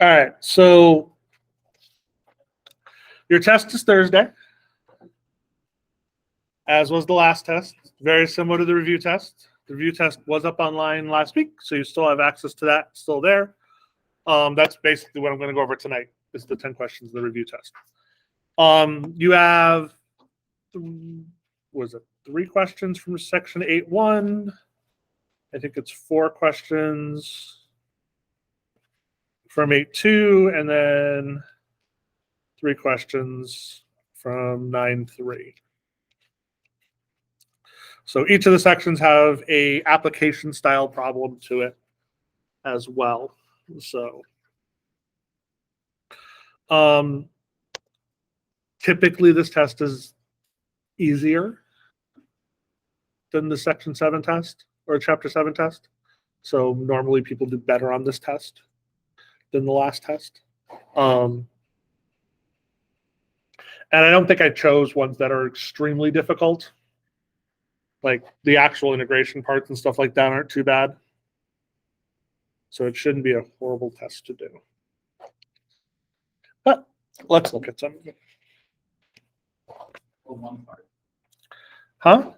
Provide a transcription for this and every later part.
All right, so your test is Thursday, as was the last test. Very similar to the review test. The review test was up online last week, so you still have access to that, still there. That's basically what I'm going to go over tonight, is the 10 questions of the review test. You have, three questions from section 8.1. I think it's 4 questions from 8.2, and then 3 questions from 9.3. So each of the sections have a application style problem to it as well. So typically this test is easier than the section 7 test or chapter 7 test. So normally people do better on this test than the last test. And I don't think I chose ones that are extremely difficult. Like the actual integration parts and stuff like that aren't too bad. So it shouldn't be a horrible test to do. But let's look at some of it. Huh?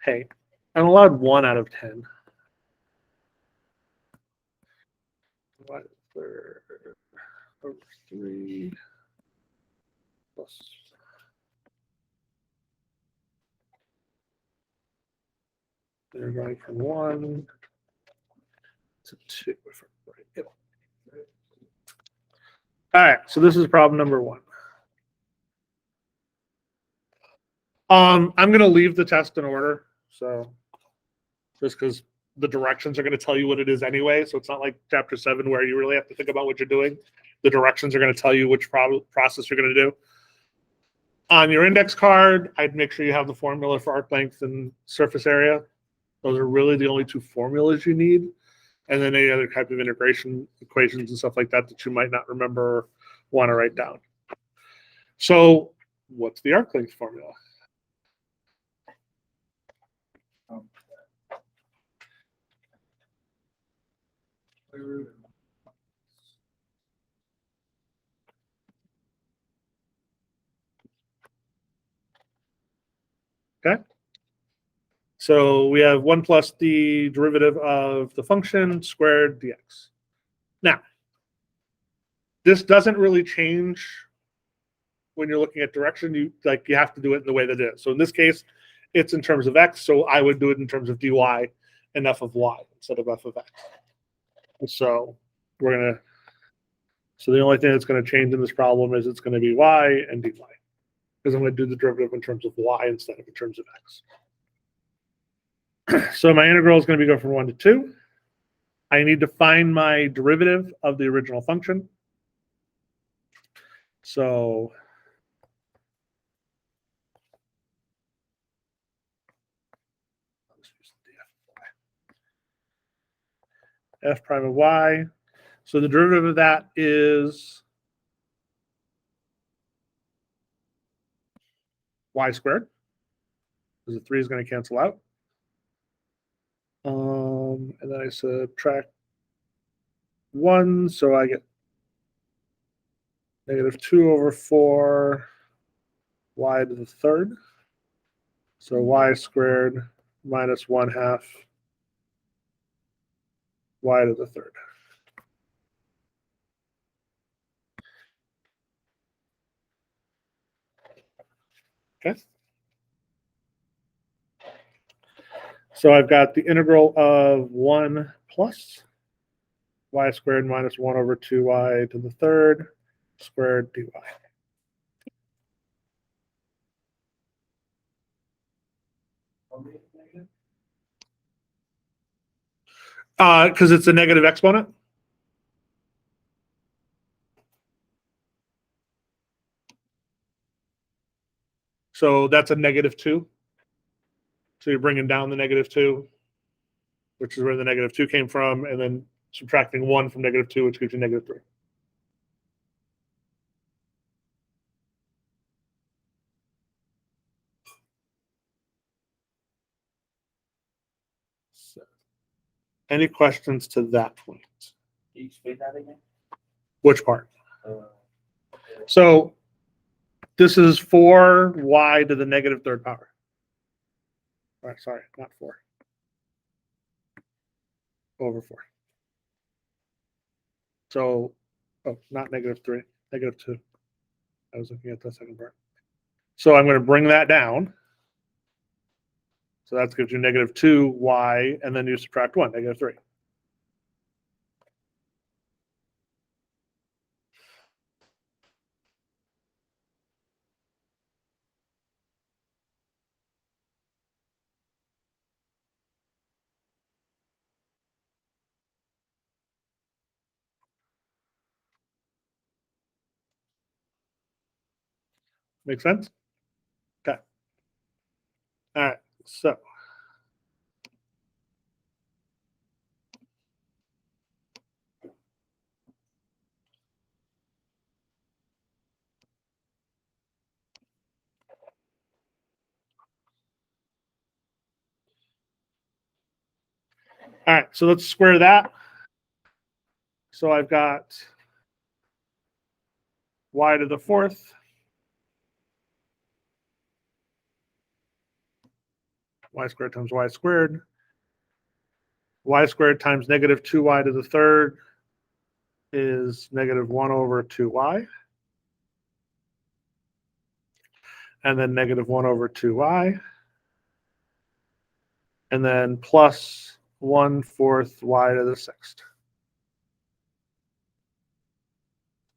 Hey, I'm allowed 1 out of 10. What? Over 3 plus. They're going from 1 to 2. Right. Yep. All right, so this is problem number 1. I'm going to leave the test in order, so just because the directions are going to tell you what it is anyway, so it's not like chapter 7 where you really have to think about what you're doing. The directions are going to tell you which process you're going to do. On your index card, I'd make sure you have the formula for arc length and surface area. Those are really the only 2 formulas you need. And then any other type of integration equations and stuff like that that you might not remember or want to write down. So what's the arc length formula? Okay. So we have 1 plus the derivative of the function squared dx. Now, this doesn't really change when you're looking at direction. You have to do it in the way that it is. So in this case, it's in terms of x, so I would do it in terms of dy and f of y instead of f of x. So the only thing that's going to change in this problem is it's going to be y and dy, because I'm going to do the derivative in terms of y instead of in terms of x. So my integral is going to be go from 1 to 2. I need to find my derivative of the original function. So f prime of y. So the derivative of that is y squared, because the 3 is going to cancel out. And then I subtract 1, so I get negative 2 over 4 y to the third. So y squared minus 1/2 y to the third. Okay. So I've got the integral of 1 plus y squared minus 1 over 2y to the third squared dy. Because it's a negative exponent. So that's a negative 2. So you're bringing down the negative 2, which is where the negative 2 came from, and then subtracting 1 from negative 2, which gives you negative 3. So Any questions to that point? Can you explain that again? Which part? So this is 4y to the negative third power. All right, sorry, not 4. Over 4. So, oh, not -3, -2. I was looking at the second part. So I'm going to bring that down. So that gives you -2y, and then you subtract 1, -3. Make sense? Okay. All right. So all right. So let's square that. So I've got y to the 4th. Y squared times y squared. Y squared times -2y to the 3rd is -1 over 2y. And then -1 over 2y. And then plus 1/4 y to the 6th.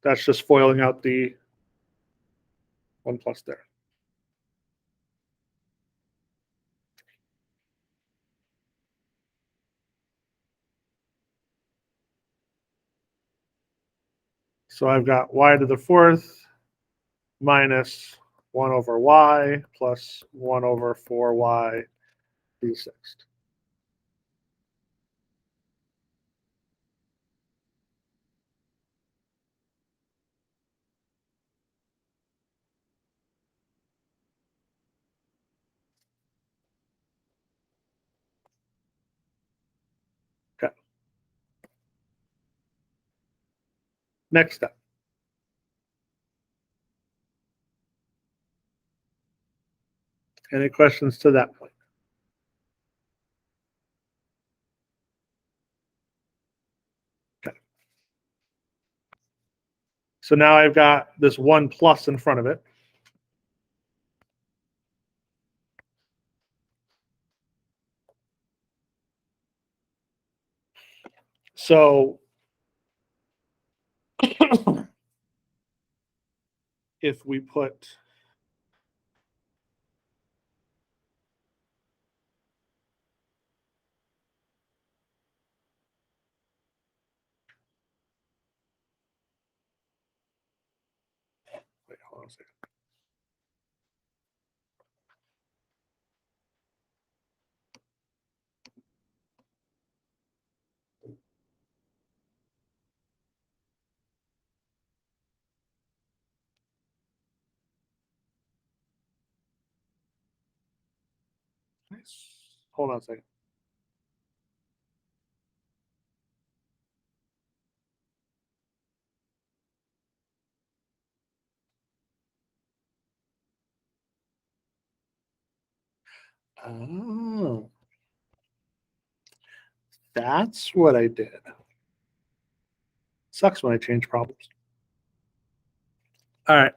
That's just foiling out the 1 plus there. So I've got y to the 4th minus 1 over y plus 1 over 4y to the 6th. Okay. Next step. Any questions to that point? Okay. So now I've got this 1 plus in front of it. So if we put wait, hold on a second. Nice. Hold on a second. Oh, that's what I did. Sucks when I change problems. All right.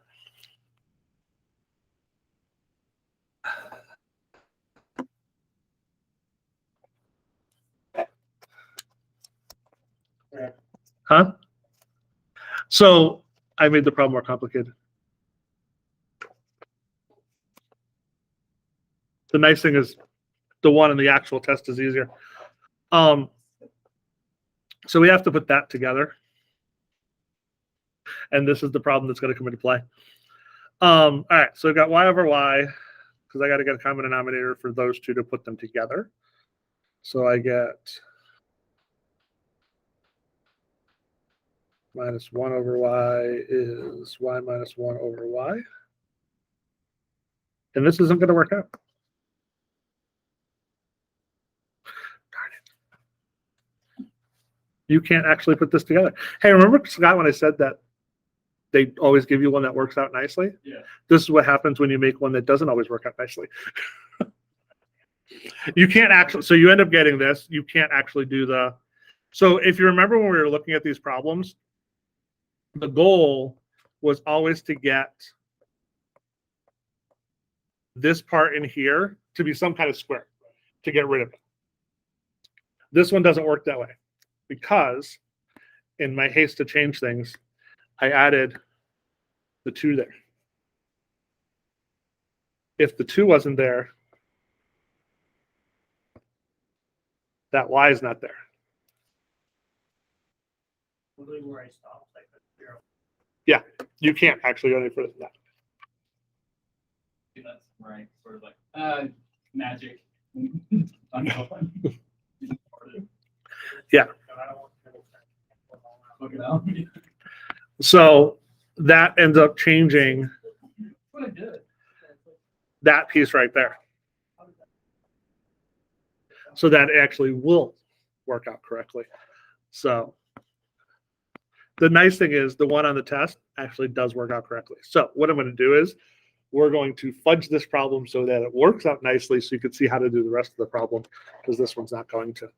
Huh? So I made the problem more complicated. The nice thing is the one in the actual test is easier. So we have to put that together. And this is the problem that's going to come into play. All right, so I've got y over y, because I got to get a common denominator for those two to put them together. So I get minus 1 over y is y minus 1 over y. And this isn't going to work out. Darn it. You can't actually put this together. Hey, remember, Scott, when I said that they always give you one that works out nicely? Yeah. This is what happens when you make one that doesn't always work out nicely. You can't actually, so you end up getting this. You can't actually do the, so if you remember when we were looking at these problems, the goal was always to get this part in here to be some kind of square to get rid of it. This one doesn't work that way because in my haste to change things, I added the 2 there. If the 2 wasn't there, that y is not there. Where I stopped, like zero. Yeah, you can't actually go any further than that. That's right. Sort of like magic. Yeah. Look it out. So that ends up changing What I did. that piece right there. So that actually will work out correctly. So the nice thing is the one on the test actually does work out correctly. So what I'm going to do is we're going to fudge this problem so that it works out nicely so you can see how to do the rest of the problem, because this one's not going to.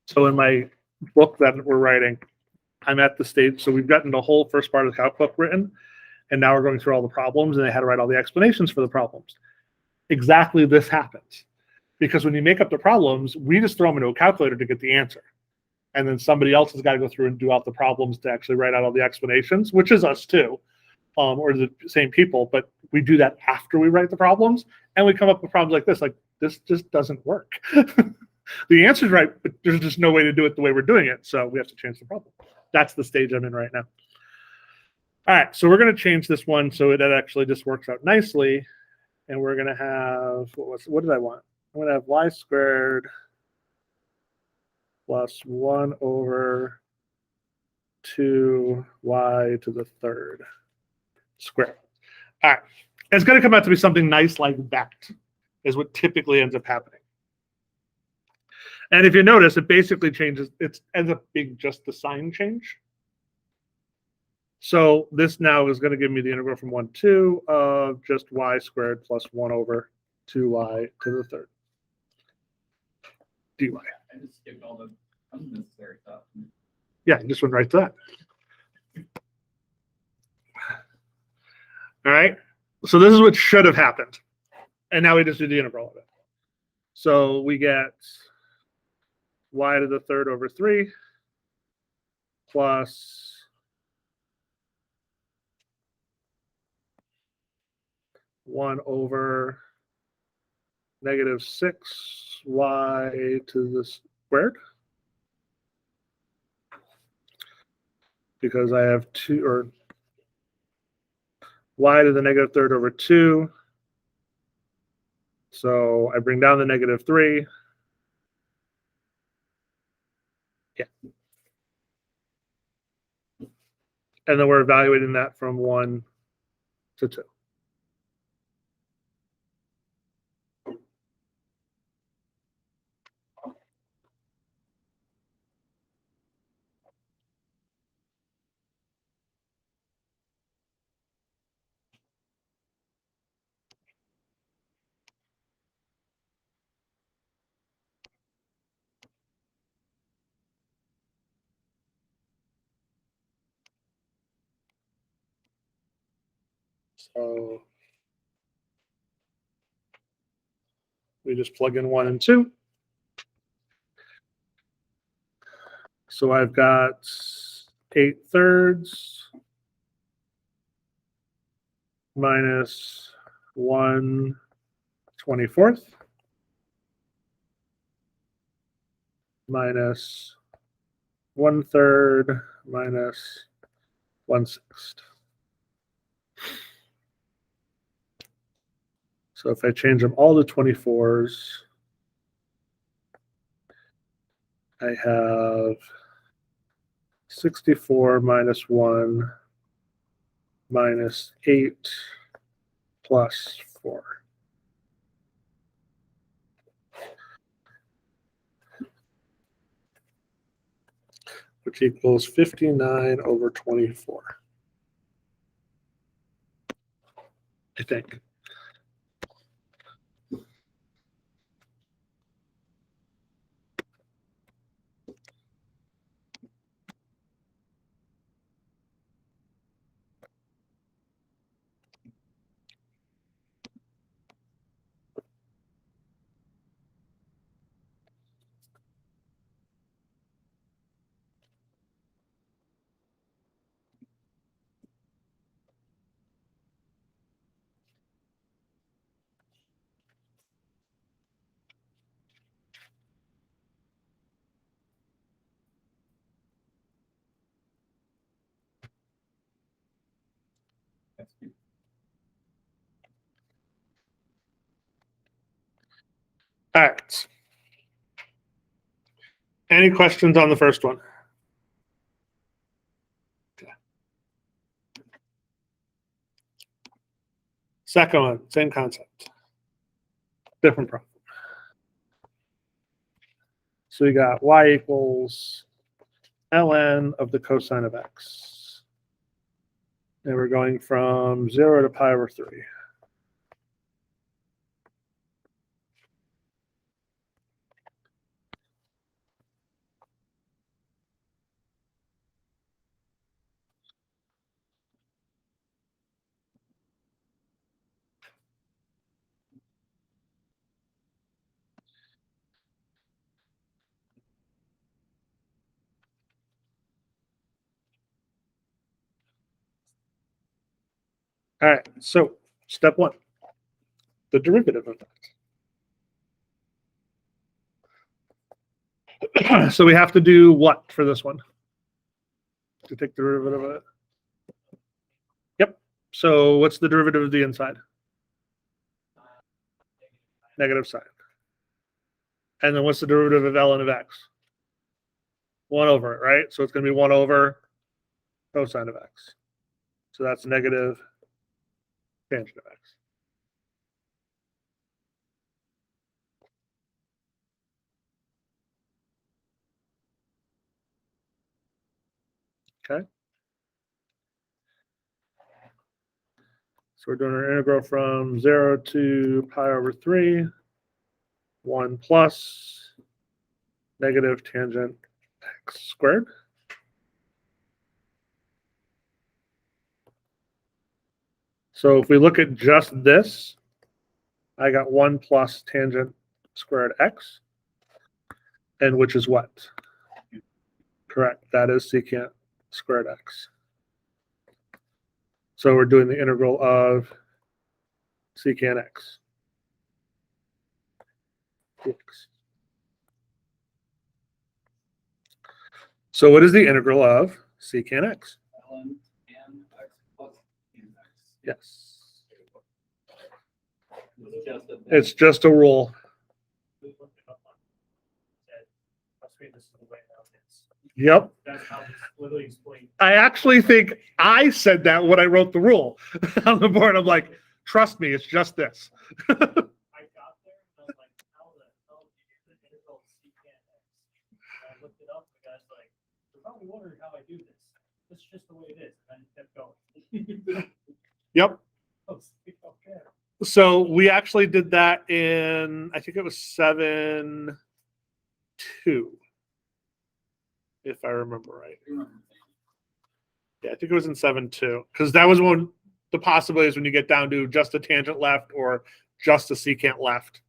So in my book that we're writing, I'm at the stage, so we've gotten the whole first part of the Calc book written, and now we're going through all the problems, and I had to write all the explanations for the problems. Exactly this happens. Because when you make up the problems, we just throw them into a calculator to get the answer. And then somebody else has got to go through and do out the problems to actually write out all the explanations, which is us too, or the same people. But we do that after we write the problems, and we come up with problems like this just doesn't work. The answer's right, but there's just no way to do it the way we're doing it. So we have to change the problem. That's the stage I'm in right now. All right, so we're going to change this one so it actually just works out nicely. And we're going to have, what did I want? I'm going to have y squared plus 1 over 2y to the third squared. All right, it's going to come out to be something nice like that is what typically ends up happening. And if you notice, it basically changes, it ends up being just the sign change. So this now is going to give me the integral from 1 to 2 of just y squared plus 1 over 2y to the third dy. I just skipped all the unnecessary stuff. Yeah, just went right to that. All right. So this is what should have happened. And now we just do the integral of it. So we get y to the third over 3 plus one over negative 6y to the squared. Because I have 2, or y to the negative third over 2. So I bring down the negative 3. Yeah. And then we're evaluating that from 1 to 2. So we just plug in 1 and 2. So I've got 8/3 minus 1/24 minus 1/3 minus 1/6. So if I change them all to 24s, I have 64 minus 1 minus 8 plus 4. Which equals 59 over 24. I think. All right. Any questions on the first one? Okay. Second one, same concept. Different problem. So we got y equals ln of the cosine of x. And we're going from 0 to pi over 3. All right, so step one, the derivative of that. So we have to do what for this one? To take the derivative of it? Yep. So what's the derivative of the inside? Negative sign. And then what's the derivative of ln of x? 1 over it, right? So it's going to be 1 over cosine of x. So that's negative tangent of x. Okay. So we're doing our integral from 0 to pi over 3, 1 plus negative tangent x squared. So if we look at just this, I got 1 plus tangent squared x, and which is what? Correct. That is secant squared x. So we're doing the integral of secant x. So what is the integral of secant x? ln and x plus tan x. Yes. It's just a thing. It's just a rule. Yep. That's how it's literally explained. I actually think I said that when I wrote the rule on the board. I'm like, trust me, it's just this. I got there and I was like, how the hell did you get the integral of secant x? And I looked it up and the guy's like, you're probably wondering how I do this. It's just the way it is. And I just kept going. Yep. I was like, okay. So we actually did that in, I think it was 7-2, if I remember right. Yeah, I think it was in 7-2, because that was one the possibilities when you get down to just a tangent left or just a secant left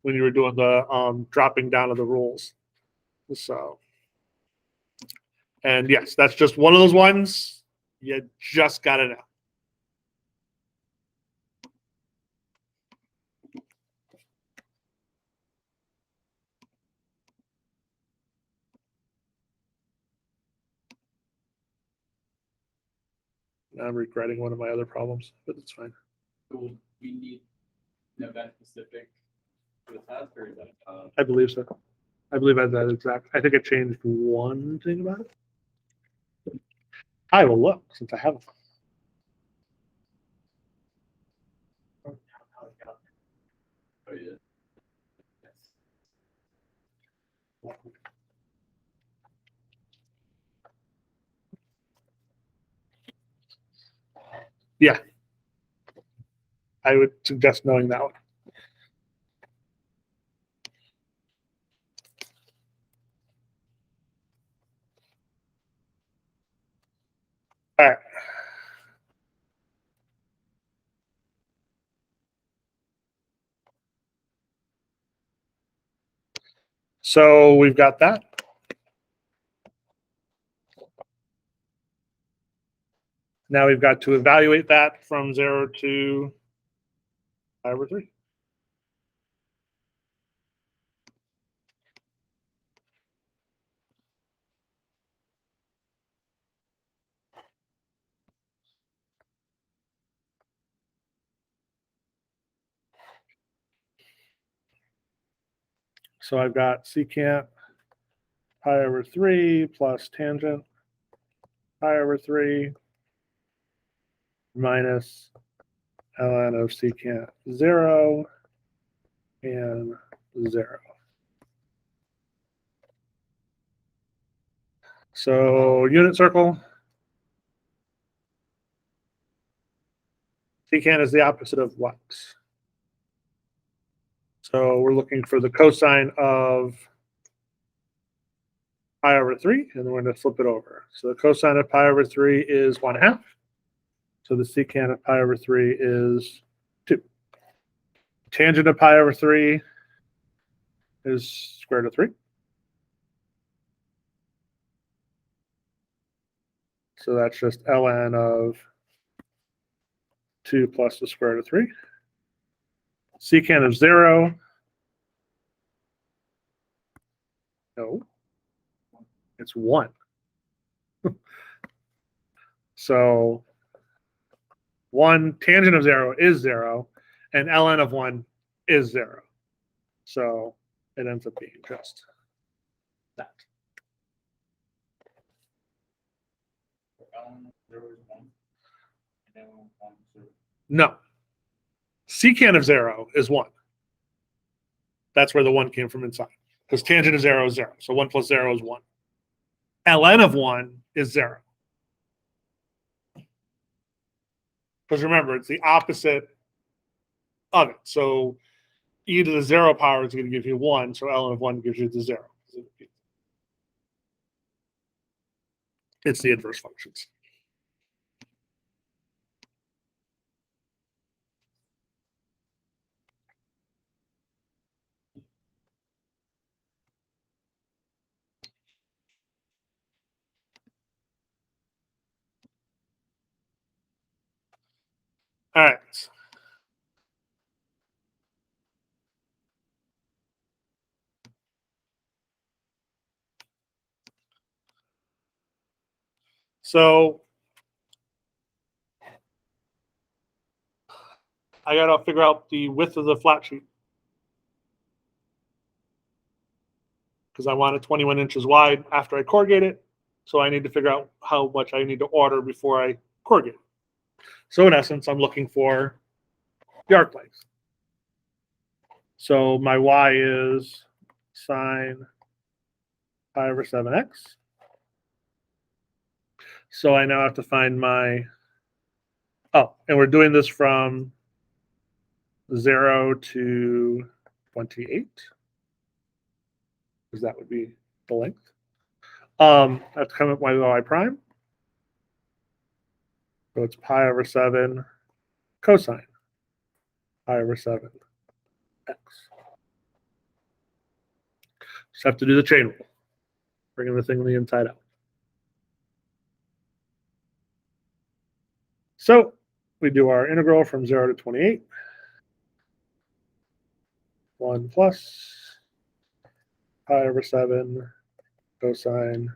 when you were doing the dropping down of the rules. So, and yes, that's just one of those ones you just got to know. I'm regretting one of my other problems, but it's fine. So we need no that specific for the task, or is that I believe so. I believe I had that exact. I think I changed one thing about it. I will look since I have it. Oh, yeah. Yeah. I would suggest knowing that one. All right. So we've got that. Now we've got to evaluate that from 0 to pi over 3. So I've got secant pi over 3 plus tangent pi over 3 minus ln of secant 0 and 0. So unit circle. Secant is the opposite of what? So we're looking for the cosine of pi over 3, and then we're going to flip it over. So the cosine of pi over 3 is 1/2. So the secant of pi over 3 is 2. Tangent of pi over 3 is square root of 3. So that's just ln of 2 plus the square root of 3. Secant of 0. No, it's 1. So 1 tangent of 0 is 0, and ln of 1 is 0. So it ends up being just that. There was one. And then 1, 2. No. Secant of 0 is 1. That's where the 1 came from inside. Because tangent of 0 is 0. So 1 plus 0 is 1. Ln of 1 is 0. Because remember, it's the opposite of it. So e to the 0 power is going to give you 1. So ln of 1 gives you the 0. It's the inverse functions. All right. So I got to figure out the width of the flat sheet. Because I want it 21 inches wide after I corrugate it. So I need to figure out how much I need to order before I corrugate it. So in essence, I'm looking for the arc length. So my y is sine pi over 7x. So I now have to find my, oh, and we're doing this from 0 to 28. Because that would be the length. I have to come up with my y prime. So it's pi over 7 cosine pi over 7 x. Just have to do the chain rule, bringing the thing on the inside out. So we do our integral from 0 to 28. 1 plus pi over 7 cosine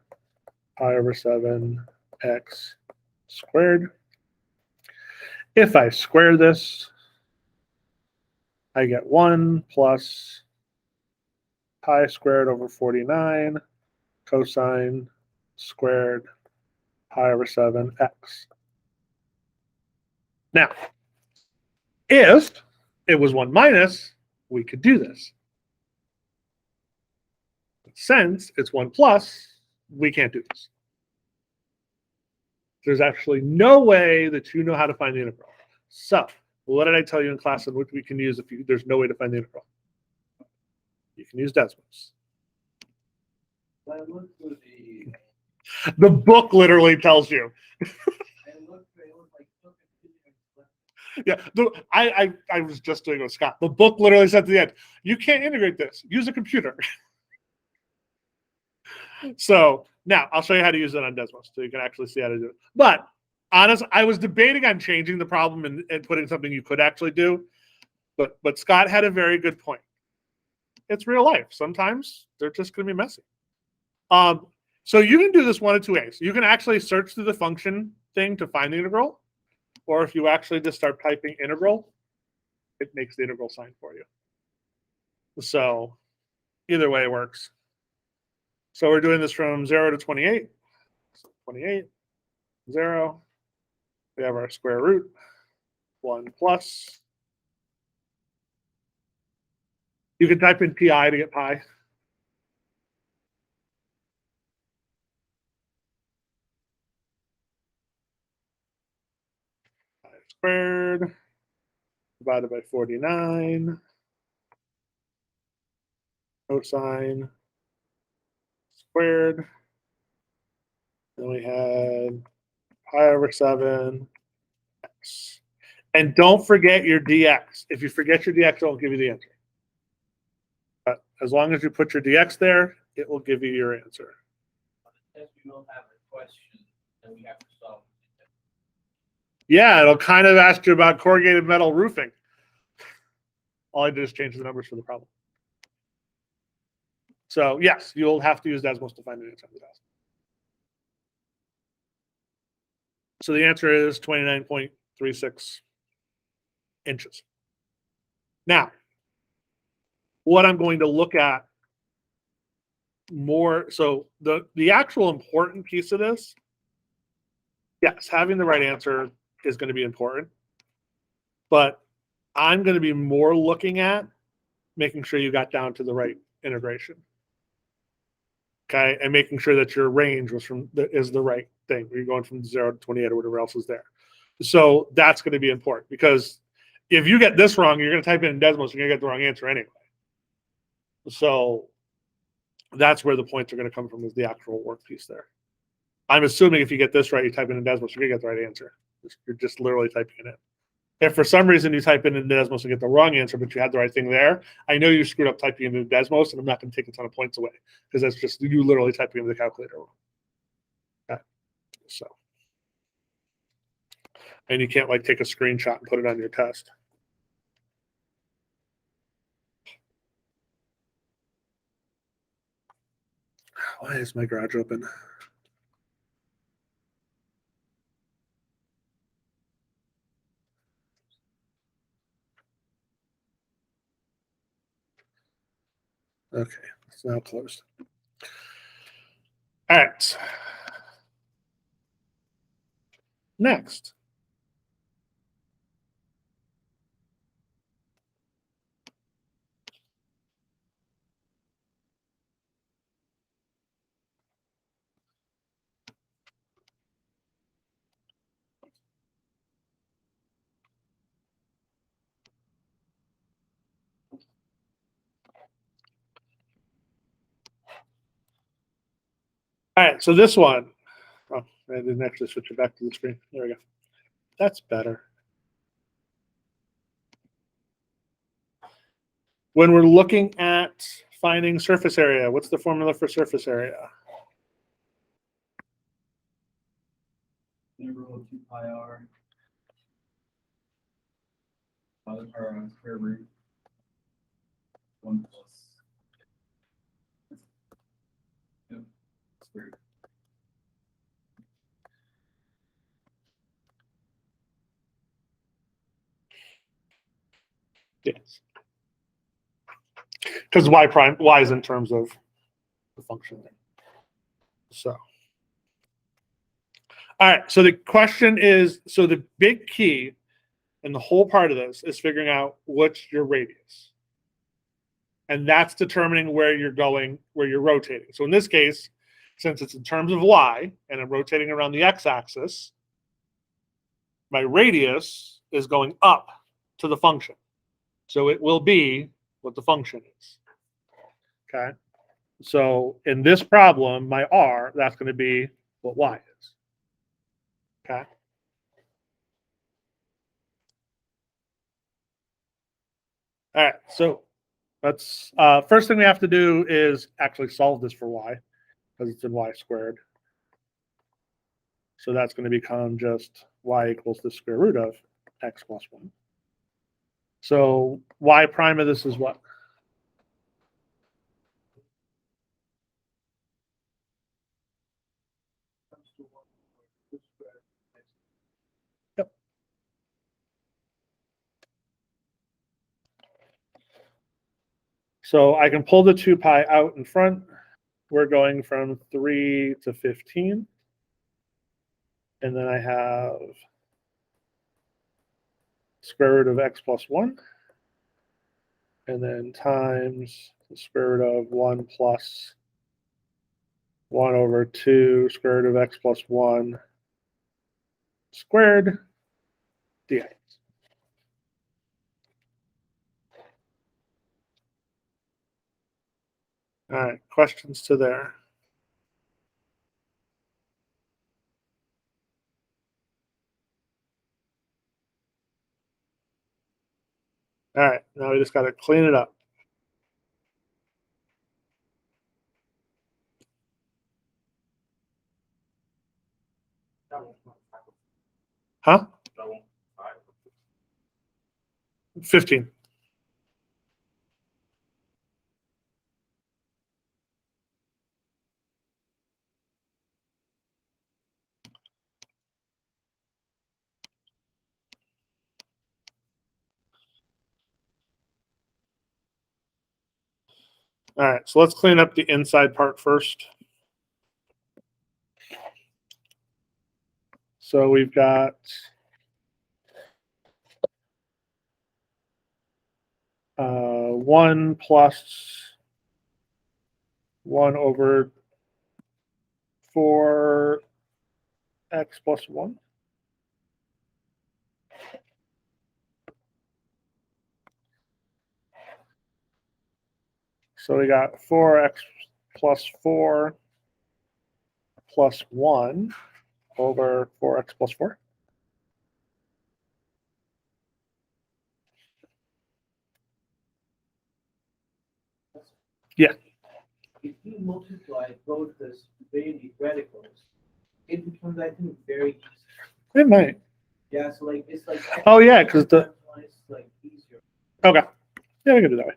pi over 7 x squared. If I square this, I get 1 plus pi squared over 49 cosine squared pi over 7x. Now, if it was 1 minus, we could do this. Since it's 1 plus, we can't do this. There's actually no way that you know how to find the integral. So, what did I tell you in class in which we can use if there's no way to find the integral? You can use Desmos. I looked through The book literally tells you. they look like so confusing. Yeah, I was just doing it with Scott. The book literally said at the end, you can't integrate this. Use a computer. So now I'll show you how to use it on Desmos so you can actually see how to do it. But honestly, I was debating on changing the problem and putting something you could actually do. But Scott had a very good point. It's real life. Sometimes they're just going to be messy. So you can do this one of two ways. You can actually search through the function thing to find the integral. Or if you actually just start typing integral, it makes the integral sign for you. So either way works. So we're doing this from 0 to 28. So 28, 0. We have our square root, 1 plus. You can type in pi to get pi. Pi squared divided by 49. Cosine squared. Then we had pi over 7 x. And don't forget your dx. If you forget your dx, it won't give you the answer. But as long as you put your dx there, it will give you your answer. On the test, we don't have a question that we have to solve. Yeah, it'll kind of ask you about corrugated metal roofing. All I did is change the numbers for the problem. So yes, you'll have to use Desmos to find an answer on the test. So the answer is 29.36 inches. Now, what I'm going to look at more, so the actual important piece of this, yes, having the right answer is going to be important, but I'm going to be more looking at making sure you got down to the right integration. Okay, and making sure that your range is the right thing. You're going from 0 to 28 or whatever else is there. So that's going to be important because if you get this wrong, you're going to type in Desmos, you're going to get the wrong answer anyway. So that's where the points are going to come from, is the actual work piece there. I'm assuming if you get this right, you type in Desmos, you're going to get the right answer. You're just literally typing it in. If for some reason you type in Desmos and get the wrong answer, but you had the right thing there, I know you screwed up typing in Desmos, and I'm not going to take a ton of points away because that's just you literally typing in the calculator wrong. Okay. So, and you can't like take a screenshot and put it on your test. Why is my garage open? Okay, it's now closed. All right. Next. All right, so this one, oh, I didn't actually switch it back to the screen. There we go. That's better. When we're looking at finding surface area, what's the formula for surface area? Integral of 2 pi r. Or square root 1 plus. Yep. Square root. Yes. Because y is in terms of the function there. So, All right. So the question is, so the big key in the whole part of this is figuring out what's your radius. And that's determining where you're going, where you're rotating. So in this case, since it's in terms of y and I'm rotating around the x-axis, my radius is going up to the function. So it will be what the function is. Okay. So in this problem, my r, that's going to be what y is. Okay. All right. So let's first thing we have to do is actually solve this for y because it's in y squared. So that's going to become just y equals the square root of x plus 1. So y prime of this is what? Yep. So I can pull the 2 pi out in front. We're going from 3 to 15. And then I have square root of x plus 1. And then times the square root of 1 plus 1 over 2 square root of x plus 1 squared dx. All right, questions to there? All right, now we just got to clean it up. Huh? 15. All right, so let's clean up the inside part first. So we've got uh, 1 plus 1 over 4x plus 1. So we got 4x plus 4 plus 1 over 4x plus 4. Yeah. If you multiply both the radicals, it becomes, I think, very easy. It might. Yeah, so like it's like. Oh, yeah, because the. It's like easier. Okay. Yeah, we can do that way.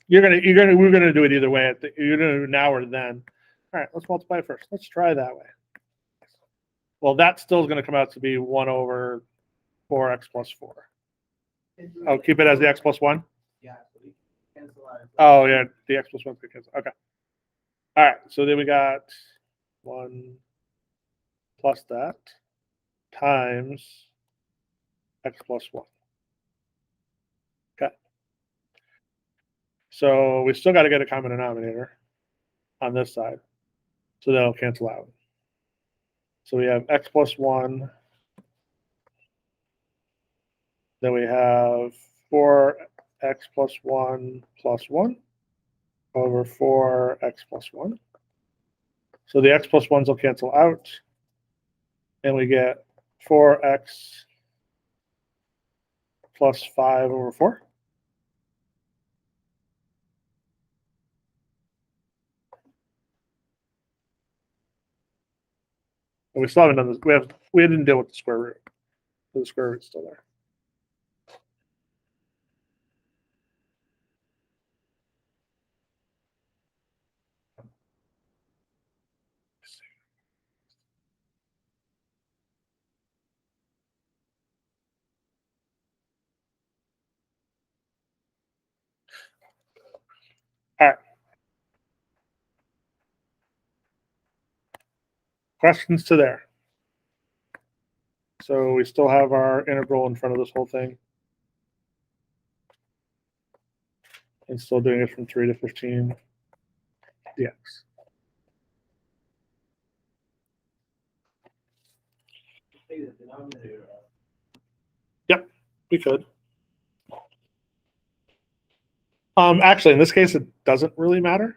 We're gonna do it either way. You're gonna do now or then. All right, let's multiply first. Let's try that way. Well, that still is going to come out to be 1 over 4x plus 4. Oh, keep it as the x plus 1? Yeah, so we cancel out. Oh, yeah, the x plus 1's going to cancel. Okay. All right, so then we got 1 plus that times x plus 1. Okay. So we still got to get a common denominator on this side. So that'll cancel out. So we have x plus 1. Then we have 4x plus 1 plus 1 over 4x plus 1. So the x plus 1s will cancel out. And we get 4x plus 5 over 4. And we still haven't done this. We didn't deal with the square root. So the square root's still there. All right. Questions to there? So we still have our integral in front of this whole thing. And still doing it from 3 to 15 dx. Take the denominator out. We could. Actually, in this case, it doesn't really matter.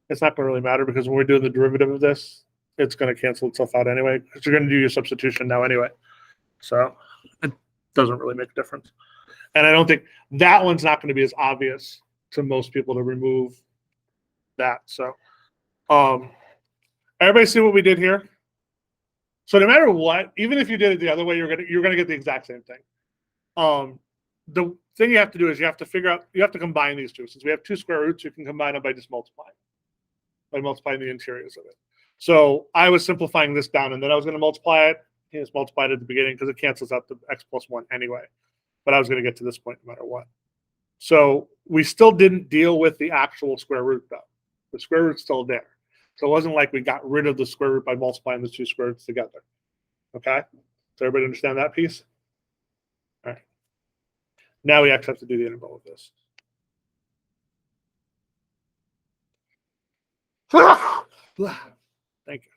It's not going to really matter because when we're doing the derivative of this, it's going to cancel itself out anyway because you're going to do your substitution now anyway. So it doesn't really make a difference. And I don't think that one's not going to be as obvious to most people to remove that. So everybody see what we did here? So no matter what, even if you did it the other way, you're gonna get the exact same thing. The thing you have to do is you have to combine these two. Since we have two square roots, you can combine them by just multiplying the interiors of it. So I was simplifying this down, and then I was going to multiply it. I just multiplied at the beginning because it cancels out the x plus 1 anyway. But I was going to get to this point no matter what. So we still didn't deal with the actual square root though. The square root's still there. So it wasn't like we got rid of the square root by multiplying the two square roots together. Okay? Does everybody understand that piece? All right. Now we actually have to do the integral of this. Thank you.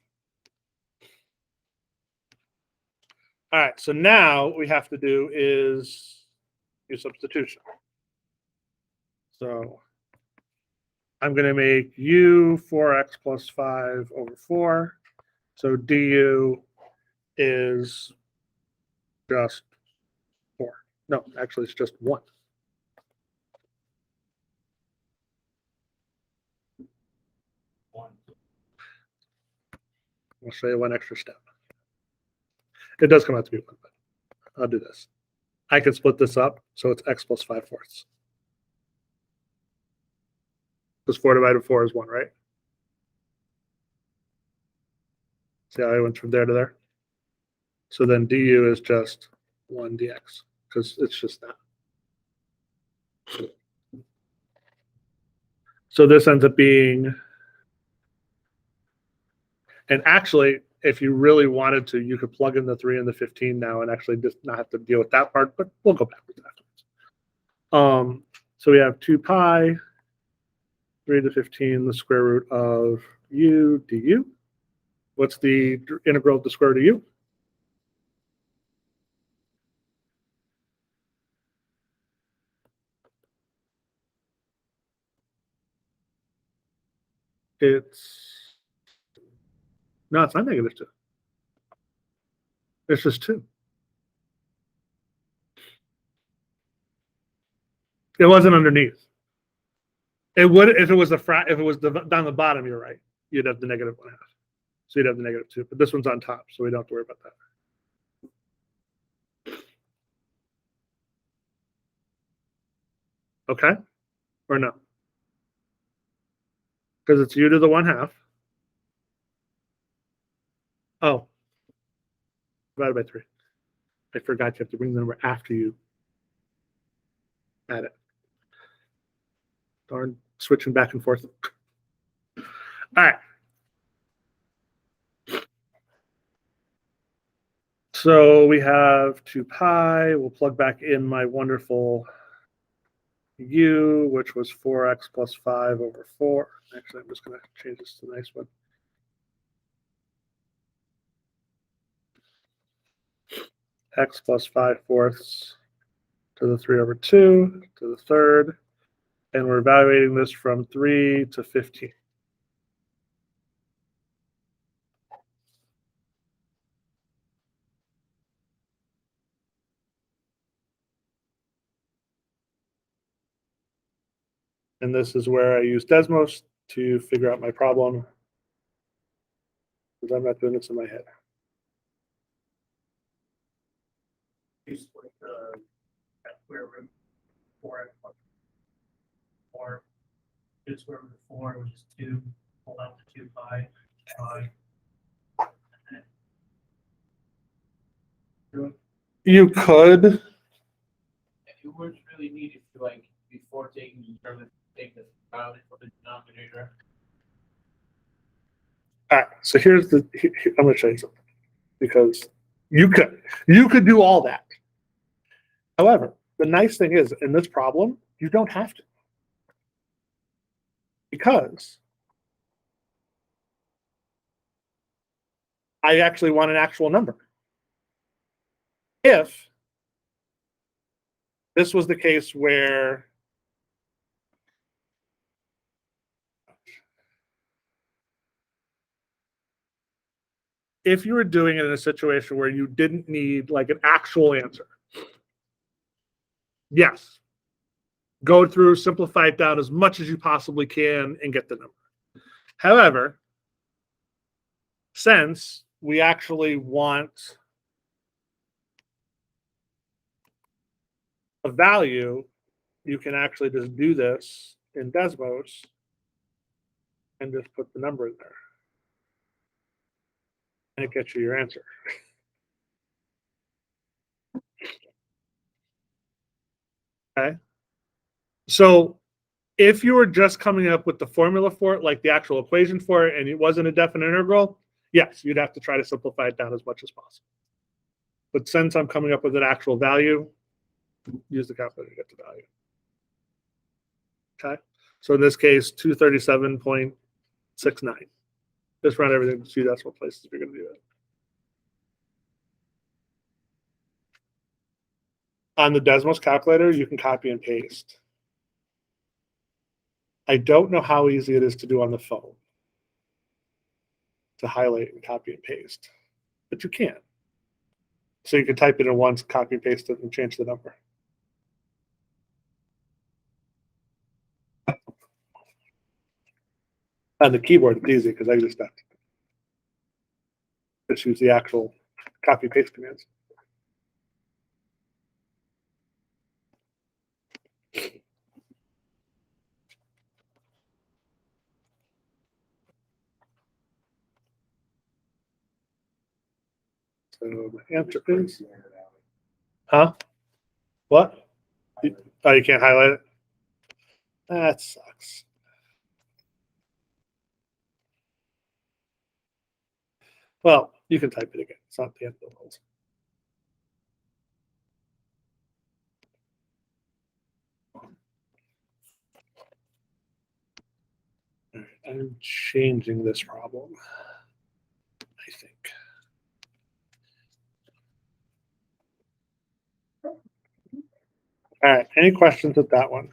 All right, so now what we have to do is do substitution. So I'm going to make u 4x plus 5 over 4. So du is just 4. No, actually, it's just 1. I'll show you one extra step. It does come out to be 1, but I'll do this. I can split this up, so it's x plus 5 fourths. Because 4 divided by 4 is 1, right? See how I went from there to there? So then du is just 1 dx, because it's just that. So this ends up being, and actually, if you really wanted to, you could plug in the 3 and the 15 now and actually just not have to deal with that part, but we'll go backwards afterwards. So we have 2 pi, 3 to 15, the square root of u du. What's the integral of the square root of u? No, it's not negative 2. It's just 2. It wasn't underneath. It would if it was if it was down the bottom. You're right. You'd have the negative 1/2. So you'd have the negative 2. But this one's on top, so we don't have to worry about that. Okay, or no? Because it's u to the 1/2. Oh, divided by 3. I forgot you have to bring the number after you add it. Darn, switching back and forth. All right. So we have 2 pi. We'll plug back in my wonderful u, which was 4x plus 5 over 4. Actually, I'm just going to change this to the nice one. X plus 5 fourths to the 3 over 2 to the third. And we're evaluating this from 3 to 15. And this is where I use Desmos to figure out my problem, because I'm not doing this in my head. You split the square root 4x plus 4. Do square root of 4, which is 2. Pull out the 2 pi. You could. If you weren't really needed to, like, before taking the determinant, take the value for the denominator. All right, so here's the. I'm going to show you something because you could do all that. However, the nice thing is in this problem, you don't have to, because I actually want an actual number. If this was the case where if you were doing it in a situation where you didn't need like an actual answer, yes, go through, simplify it down as much as you possibly can and get the number. However, since we actually want a value, you can actually just do this in Desmos and just put the number in there. And it gets you your answer. Okay. So if you were just coming up with the formula for it, like the actual equation for it, and it wasn't a definite integral, yes, you'd have to try to simplify it down as much as possible. But since I'm coming up with an actual value, use the calculator to get the value. Okay. So in this case, 237.69. Just round everything to 2 decimal places if you're going to do it. On the Desmos calculator, you can copy and paste. I don't know how easy it is to do on the phone, to highlight and copy and paste, but you can. So you can type it in once, copy and paste it, and change the number. On the keyboard, it's easy because I just have to just use the actual copy paste commands. So the answer is, huh? What? Oh, you can't highlight it? That sucks. Well, you can type it again. It's not the end of the world. All right, I'm changing this problem, I think. All right, any questions with that one?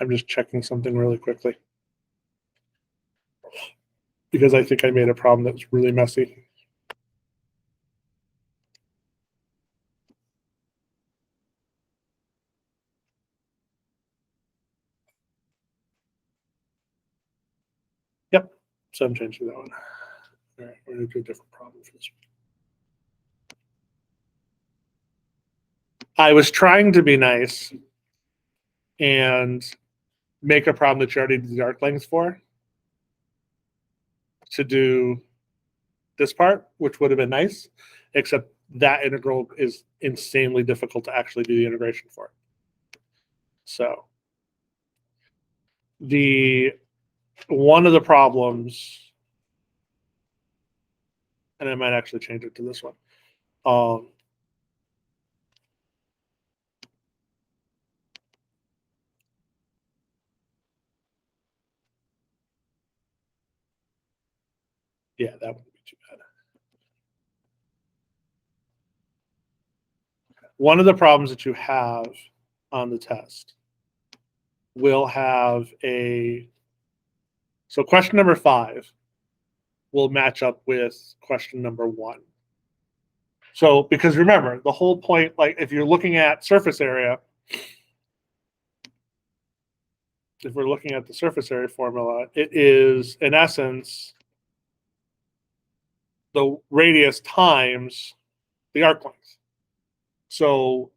I'm just checking something really quickly because I think I made a problem that's really messy. Yep, so I'm changing that one. All right, we're going to do a different problem for this one. I was trying to be nice and make a problem that you already did the arc length for to do this part, which would have been nice, except that integral is insanely difficult to actually do the integration for. So one of the problems, and I might actually change it to this one. Yeah, that wouldn't be too bad. One of the problems that you have on the test will have so question number 5 will match up with question number 1. So, because remember, the whole point, like if you're looking at surface area, if we're looking at the surface area formula, it is in essence the radius times the arc length. So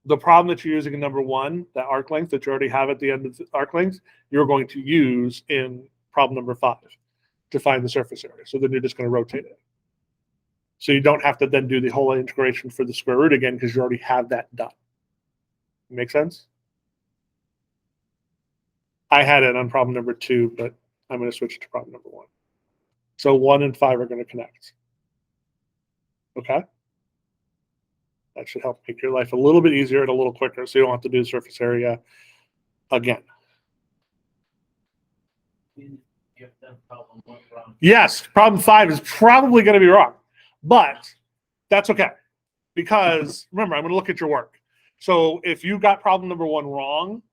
the problem that you're using in number one, that arc length that you already have at the end of the arc length, you're going to use in problem number 5 to find the surface area. So then you're just going to rotate it. So you don't have to then do the whole integration for the square root again because you already have that done. Make sense? I had it on problem number 2, but I'm going to switch it to problem number 1. So 1 and 5 are going to connect. Okay? That should help make your life a little bit easier and a little quicker so you don't have to do the surface area again. If that problem went wrong. Yes, problem 5 is probably going to be wrong, but that's okay because remember, I'm going to look at your work. So if you got problem number 1 wrong,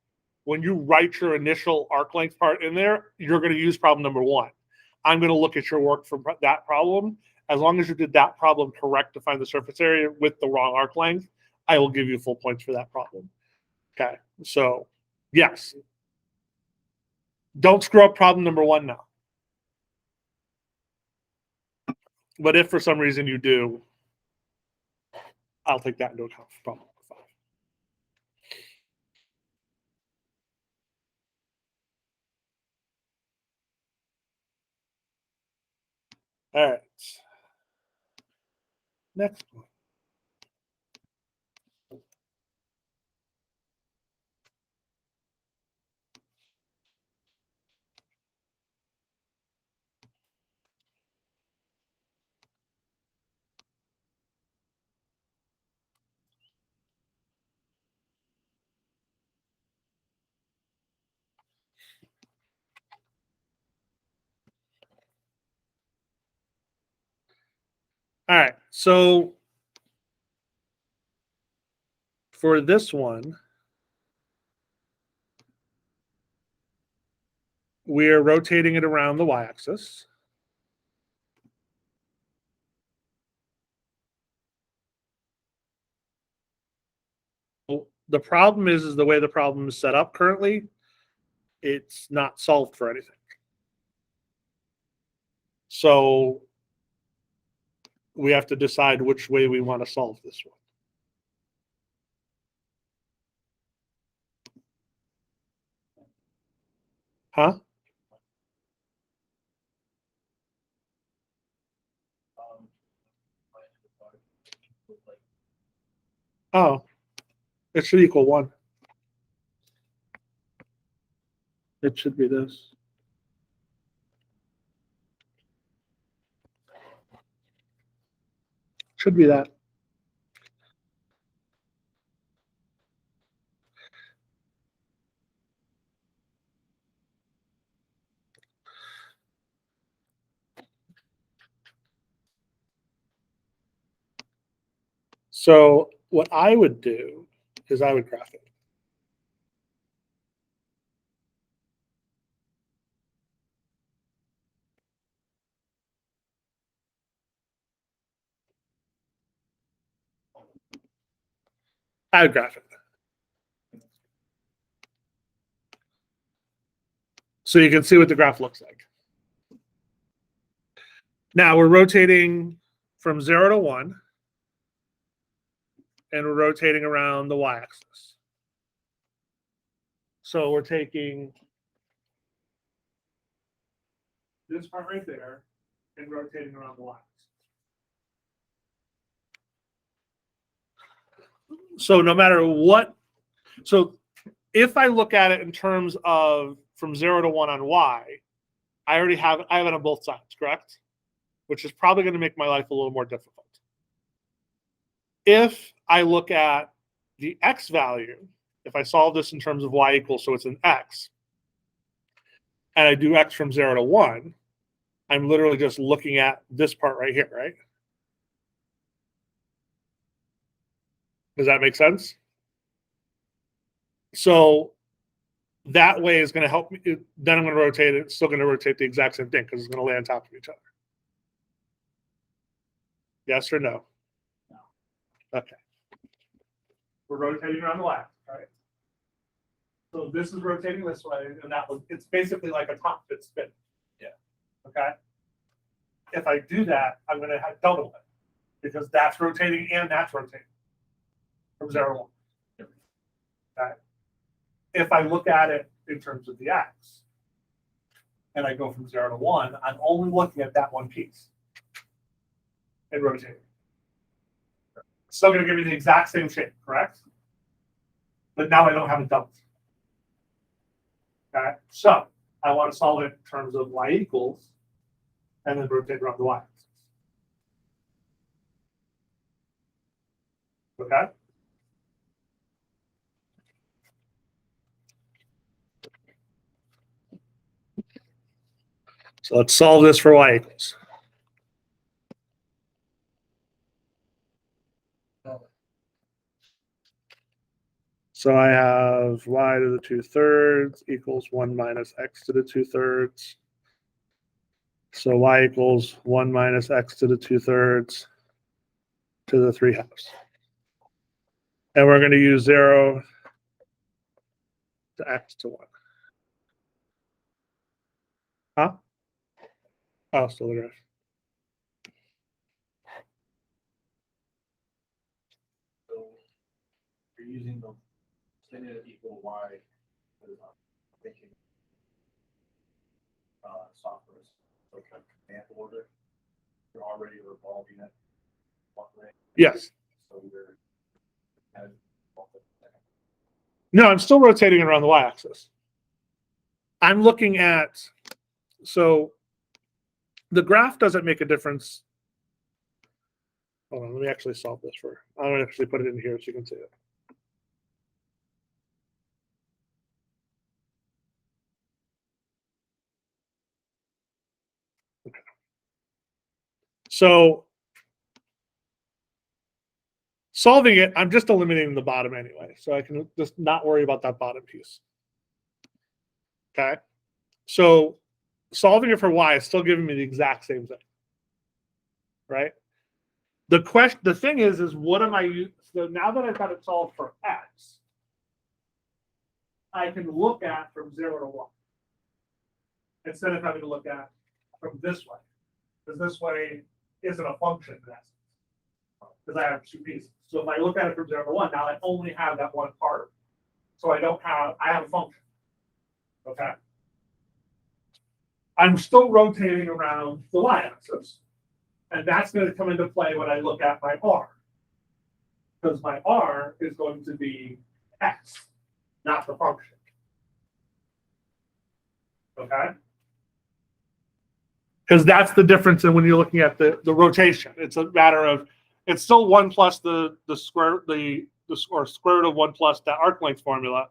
when you write your initial arc length part in there, you're going to use problem number 1. I'm going to look at your work for that problem. As long as you did that problem correct to find the surface area with the wrong arc length, I will give you full points for that problem. Okay, so yes. Don't screw up problem number 1 now. But if for some reason you do, I'll take that into account for problem number 5. All right. Next one. All right. So for this one, we're rotating it around the y-axis. The problem is the way the problem is set up currently, it's not solved for anything. So we have to decide which way we want to solve this one. Huh? Oh, it should equal 1. It should be this. Should be that. So what I would do is I would graph it. I would graph it. So you can see what the graph looks like. Now we're rotating from 0 to 1, and we're rotating around the y-axis. So we're taking this part right there and rotating around the y-axis. So no matter what, so if I look at it in terms of from 0 to 1 on y, I have it on both sides, correct? Which is probably going to make my life a little more difficult. If I look at the x value, if I solve this in terms of y equals, so it's an x, and I do x from 0 to 1, I'm literally just looking at this part right here, right? Does that make sense? So that way is going to help me. Then I'm going to rotate it. It's still going to rotate the exact same thing because it's going to lay on top of each other. Yes or no? No. Okay. We're rotating around the y, right? So this is rotating this way, and that was, it's basically like a top that's spin. Yeah. Okay. If I do that, I'm going to have double it because that's rotating and that's rotating from 0 to 1. Okay. If I look at it in terms of the x, and I go from 0 to 1, I'm only looking at that one piece and rotating. It's still going to give me the exact same shape, correct? But now I don't have it doubled. Okay, so I want to solve it in terms of y equals, and then rotate around the y-axis. Okay. So let's solve this for y equals. So I have y to the 2/3 equals 1 minus x to the 2/3. So y equals 1 minus x to the 2/3 to the 3/2. And we're going to use 0 to x to 1. Huh? Oh, still the graph. So you're using the standard equal y, because I'm thinking software is like a command order. You're already revolving it one way, Yes. so you're kind of No, I'm still rotating around the y-axis. I'm looking at, so the graph doesn't make a difference. Hold on, let me actually solve this for, I'm going to actually put it in here so you can see it. Okay. So solving it, I'm just eliminating the bottom anyway. So I can just not worry about that bottom piece. Okay. So solving it for y is still giving me the exact same thing. Right? The thing is what am I using? So now that I've got it solved for x, I can look at from 0 to 1 instead of having to look at from this way, because this way isn't a function in essence, because I have two pieces. So if I look at it from 0 to 1, now I only have that one part. So I have a function. Okay. I'm still rotating around the y-axis, and that's going to come into play when I look at my r, because my r is going to be x, not the function. Okay. Because that's the difference in when you're looking at the rotation. It's a matter of, it's still 1 plus the square root of 1 plus that arc length formula.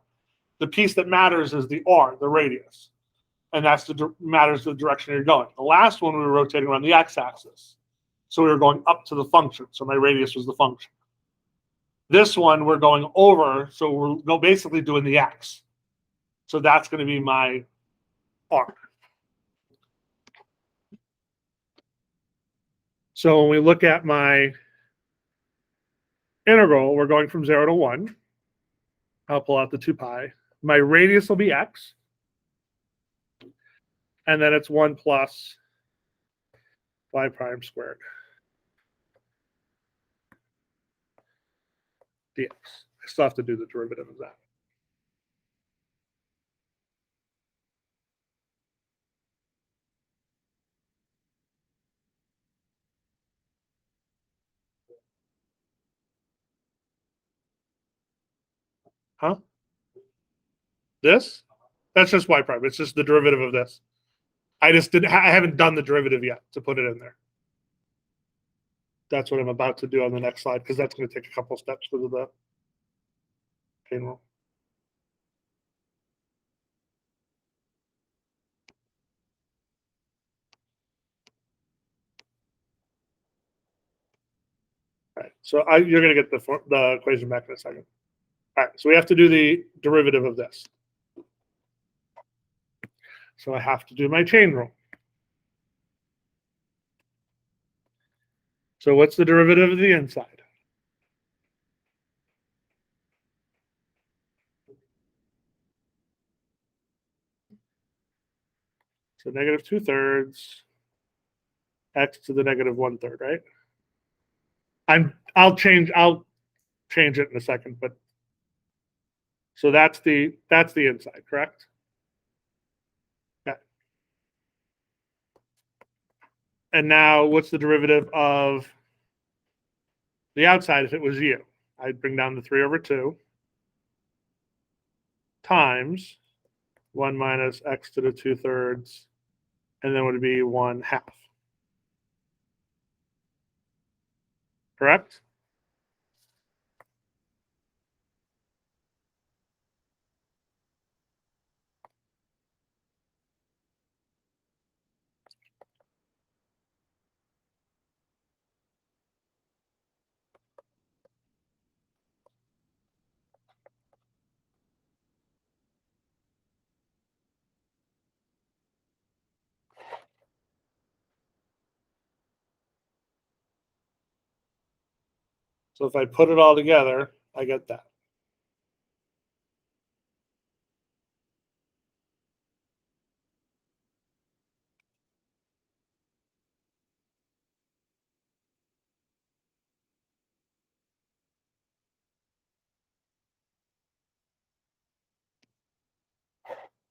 The piece that matters is the r, the radius, and that's matters the direction you're going. The last one we were rotating around the x-axis, so we were going up to the function. So my radius was the function. This one we're going over, so we're basically doing the x. So that's going to be my r. So when we look at my integral, we're going from 0 to 1. I'll pull out the 2 pi. My radius will be x. And then it's 1 plus y prime squared dx. I still have to do the derivative of that. Huh? This? That's just y prime. It's just the derivative of this. I haven't done the derivative yet to put it in there. That's what I'm about to do on the next slide, because that's going to take a couple steps because of the chain rule. All right, so you're going to get the equation back in a second. All right, so we have to do the derivative of this. So I have to do my chain rule. So what's the derivative of the inside? So negative 2/3 x to the negative 1/3, right? I'll change it in a second, but so that's the inside, correct? Yeah. And now what's the derivative of the outside if it was u? I'd bring down the 3/2 times 1 minus x to the 2/3, and then would be 1/2. Correct? So if I put it all together, I get that.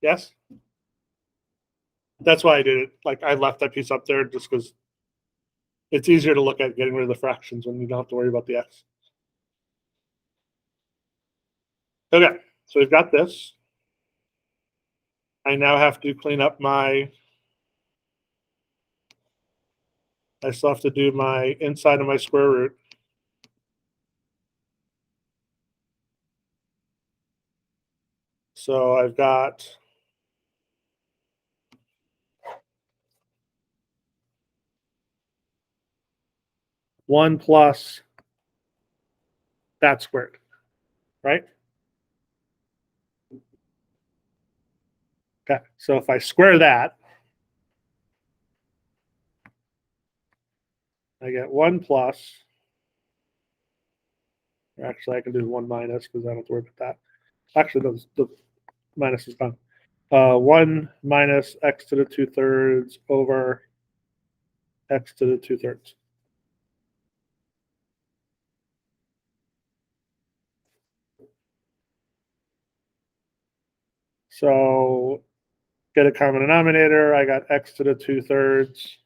Yes? That's why I did it. Like I left that piece up there just because it's easier to look at getting rid of the fractions when you don't have to worry about the x. Okay, so we've got this. I now have to clean up I still have to do my inside of my square root. So I've got 1 plus that squared, right? Okay, so if I square that, I get 1 plus. Actually, I can do 1 minus because I don't have to worry about that. Actually, the minus is done. 1 minus x to the 2/3 over x to the 2/3. So get a common denominator. I got x to the 2/3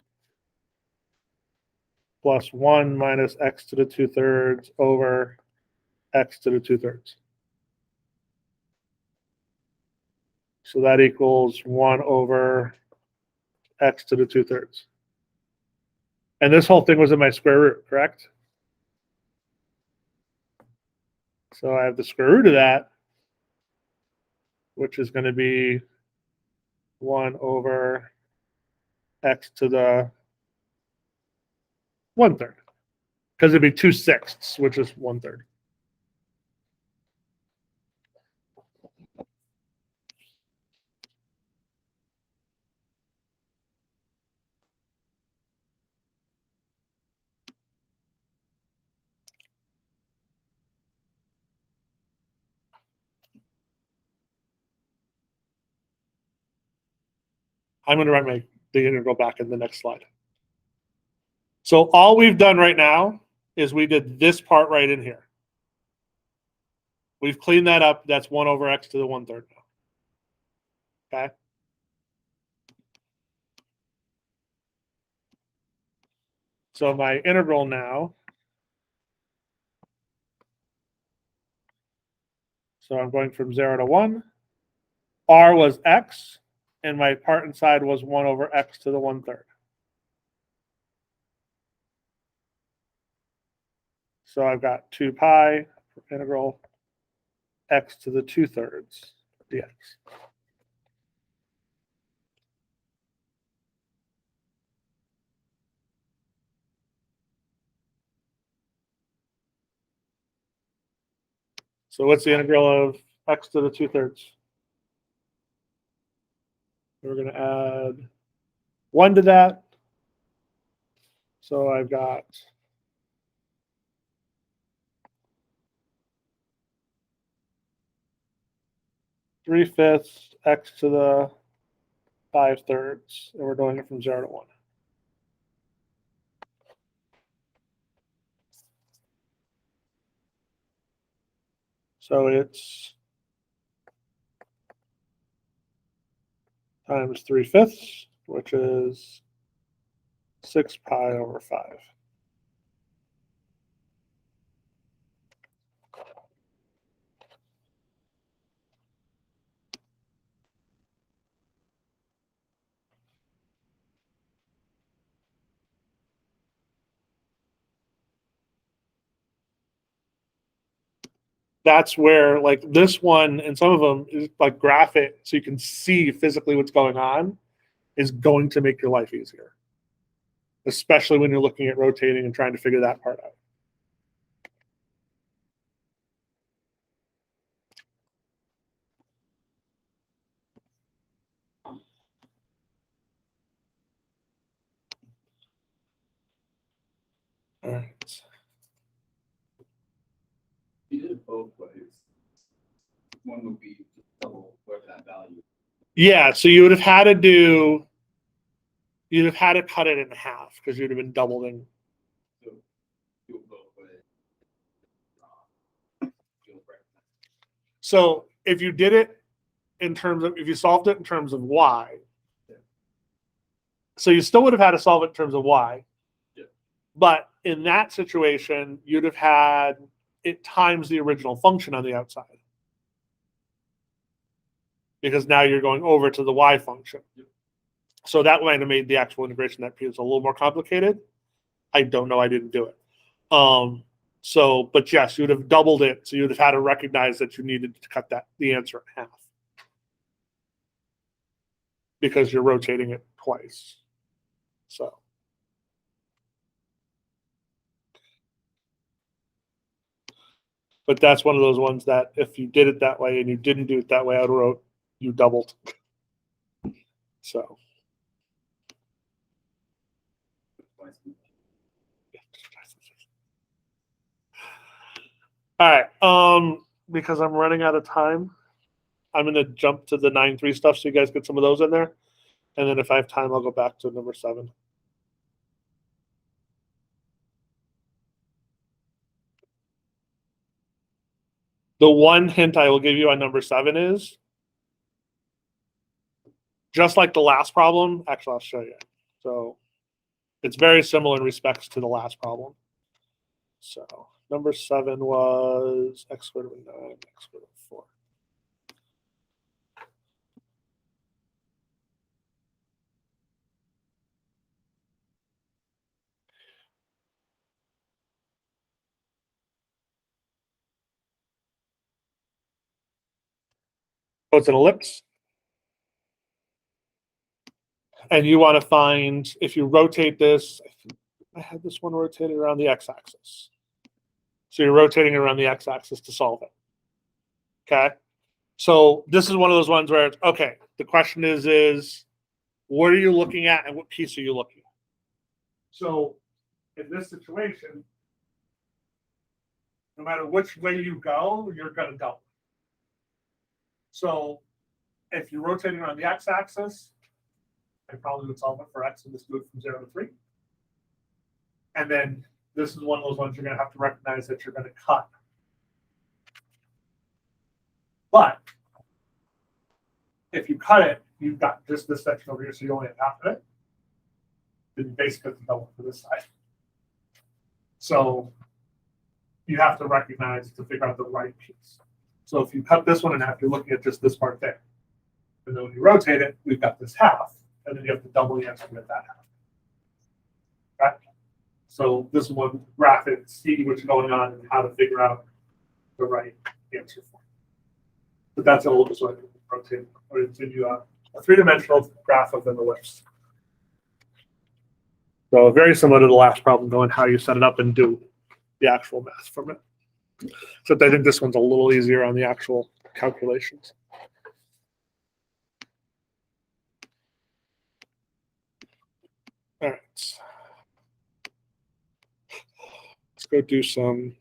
plus 1 minus x to the 2/3 over x to the 2/3. So that equals 1 over x to the 2/3. And this whole thing was in my square root, correct? So I have the square root of that, which is going to be 1 over x to the 1/3. Because it'd be 2/6, which is 1/3. I'm going to write the integral back in the next slide. So all we've done right now is we did this part right in here. We've cleaned that up. That's 1 over x to the 1/3 now. Okay. So my integral now. So I'm going from 0 to 1. R was x, and my part inside was 1 over x to the 1/3. So I've got 2 pi integral x to the 2/3 dx. So what's the integral of x to the 2/3? We're going to add 1 to that. So I've got 3/5 x to the 5/3, and we're doing it from 0 to 1. So it's times 3/5, which is 6 pi over 5. That's where, like, this one and some of them is like graph it so you can see physically what's going on, is going to make your life easier, especially when you're looking at rotating and trying to figure that part out. All right. You did it both ways. One would be double whatever that value. Yeah, so you would have had to cut it in half because you'd have been doubling. So do it both ways. Feel right. So if you did it if you solved it in terms of y, so you still would have had to solve it in terms of y. Yeah. But in that situation, you'd have had it times the original function on the outside. Because now you're going over to the y function. Yep. So that might have made the actual integration that piece a little more complicated. I don't know. I didn't do it. But yes, you would have doubled it. So you would have had to recognize that you needed to cut the answer in half. Because you're rotating it twice. So. But that's one of those ones that if you did it that way and you didn't do it that way, I would have wrote you doubled. So. All right. Because I'm running out of time, I'm going to jump to the 9-3 stuff so you guys get some of those in there. And then if I have time, I'll go back to number 7. The one hint I will give you on number 7 is, just like the last problem, actually, I'll show you. So it's very similar in respects to the last problem. So number 7 was x squared over 9, x squared over 4. Oh, it's an ellipse. And you want to find, if you rotate this, I had this one rotated around the x-axis. So you're rotating it around the x-axis to solve it. Okay. So this is one of those ones where it's, okay, the question is what are you looking at and what piece are you looking at? So in this situation, no matter which way you go, you're going to double. So if you're rotating around the x-axis, I probably would solve it for x and just do it from 0 to 3. And then this is one of those ones you're going to have to recognize that you're going to cut. But if you cut it, you've got just this section over here, so you only have half of it. Then you basically have to double for this side. So you have to recognize to figure out the right piece. So if you cut this one in half, you're looking at just this part there. And then when you rotate it, we've got this half, and then you have to double the answer to get that half. Okay? So this one, graph it, see what's going on, and how to figure out the right answer for it. But that's a little bit sort of rotate, or to give you a three-dimensional graph of an ellipse. So very similar to the last problem, going how you set it up and do the actual math from it. Except I think this one's a little easier on the actual calculations. All right. Let's go do some.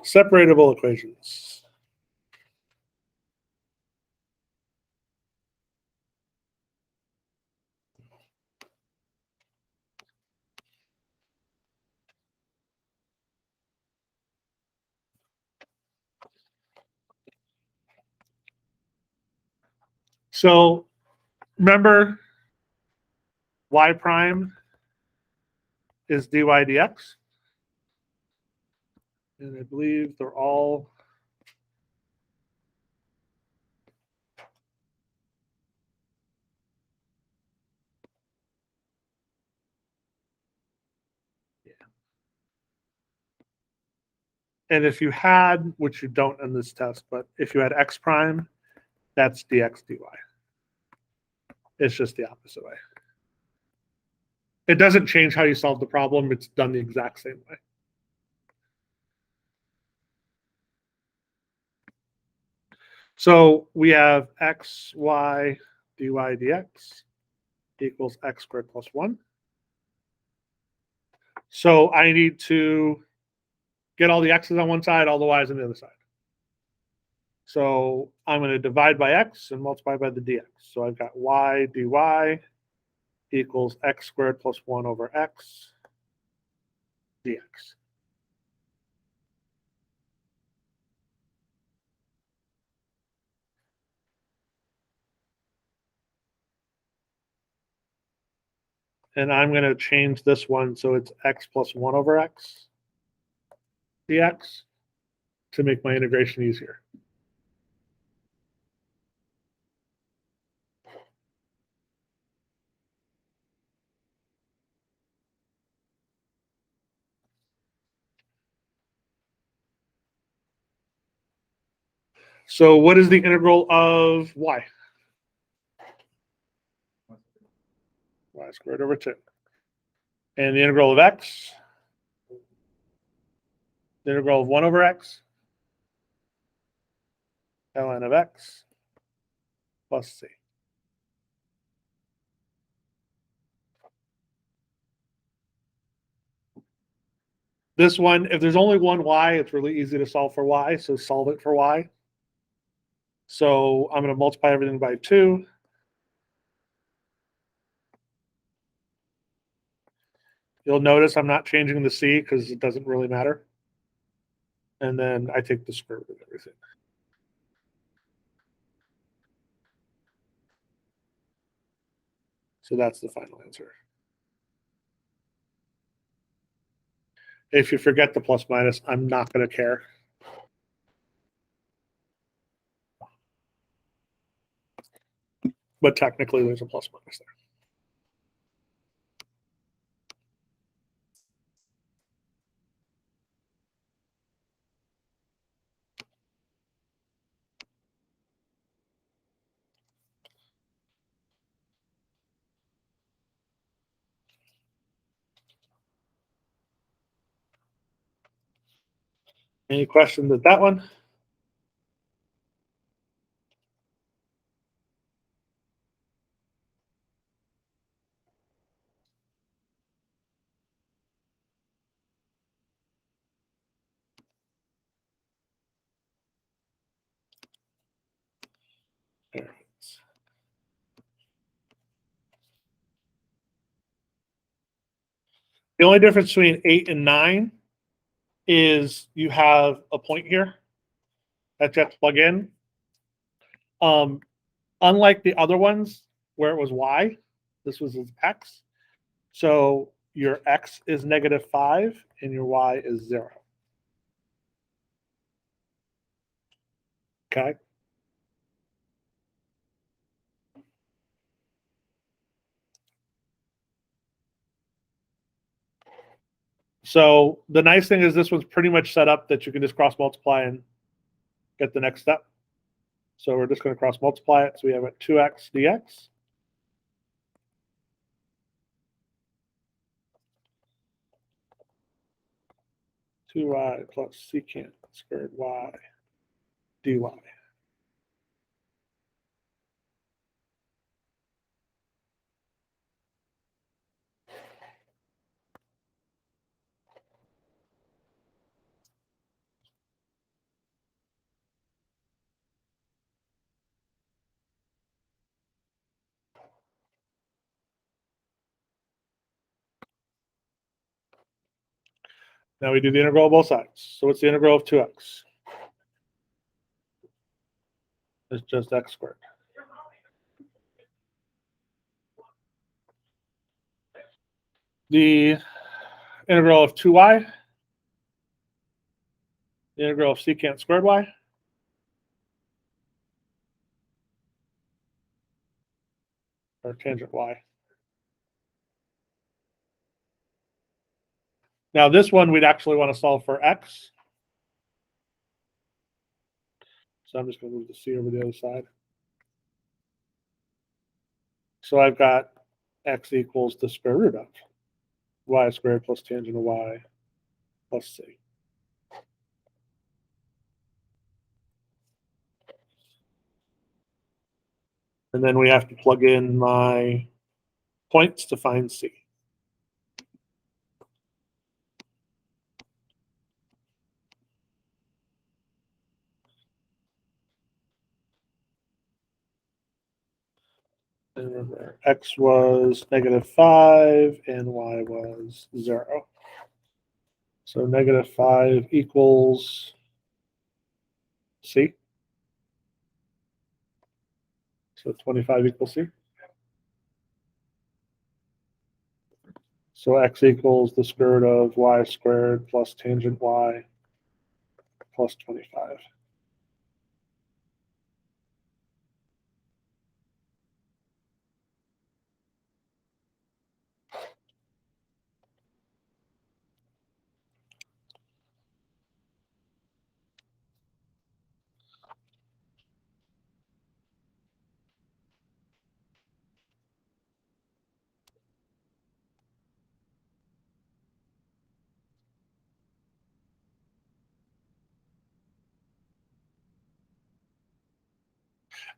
Separable equations. So remember, y prime is dy dx. And I believe they're all and if you had, which you don't in this test, but if you had x prime, that's dx dy. It's just the opposite way. It doesn't change how you solve the problem. It's done the exact same way. So we have x, y, dy, dx equals x squared plus 1. So I need to get all the x's on one side, all the y's on the other side. So I'm going to divide by x and multiply by the dx. So I've got y dy equals x squared plus 1 over x dx. And I'm going to change this one so it's x plus 1 over x dx to make my integration easier. So what is the integral of y? Y squared over 2. And the integral of x? The integral of 1 over x? ln of x plus c. This one, if there's only one y, it's really easy to solve for y, so solve it for y. So I'm going to multiply everything by 2. You'll notice I'm not changing the c because it doesn't really matter. And then I take the square root of everything. So that's the final answer. If you forget the plus minus, I'm not going to care. But technically, there's a plus minus there. Any questions with that one? There. The only difference between 8 and 9 is you have a point here that you have to plug in. Unlike the other ones where it was y, this was x. So your x is -5 and your y is 0. Okay. So the nice thing is this one's pretty much set up that you can just cross multiply and get the next step. So we're just going to cross multiply it. So we have a 2x dx. Two y plus secant squared y dy. Now we do the integral of both sides. So what's the integral of 2x? It's just x squared. The integral of 2y, the integral of secant squared y, or tangent y. Now this one we'd actually want to solve for x. So I'm just going to move the c over the other side. So I've got x equals the square root of y squared plus tangent of y plus c. And then we have to plug in my points to find c. And remember, x was -5 and y was 0. So -5 equals c. So 25 equals c. So x equals the square root of y squared plus tangent y plus 25.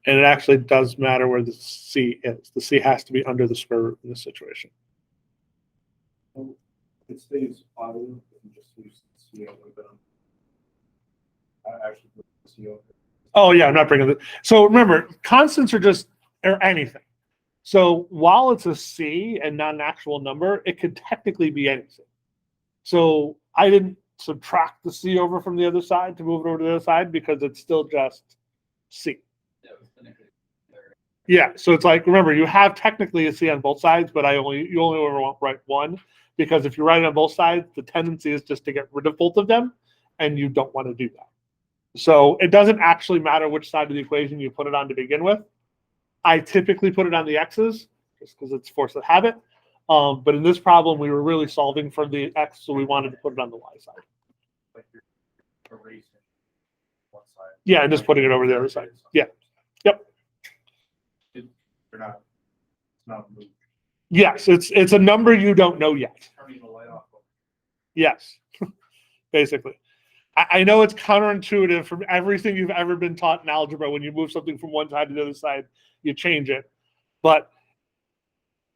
And it actually does matter where the c is. The c has to be under the square root in this situation. It stays auto and just use the CO with them. I actually put the CO. Oh yeah, I'm not bringing it. So remember, constants are just or anything. So while it's a c and not an actual number, it could technically be anything. So I didn't subtract the c over from the other side to move it over to the other side because it's still just c. That was the negative. Yeah, so it's like, remember, you have technically a c on both sides, but you only ever want to write one, because if you write it on both sides, the tendency is just to get rid of both of them, and you don't want to do that. So it doesn't actually matter which side of the equation you put it on to begin with. I typically put it on the x's, just because it's force of habit. But in this problem, we were really solving for the x, so we wanted to put it on the y side. Like you're erasing one side. Yeah, and just putting it over the other side. Yeah. Yep. They're not, it's not moved. Yes, it's a number you don't know yet. Turning the light off. Yes, basically. I know it's counterintuitive from everything you've ever been taught in algebra. When you move something from one side to the other side, you change it. But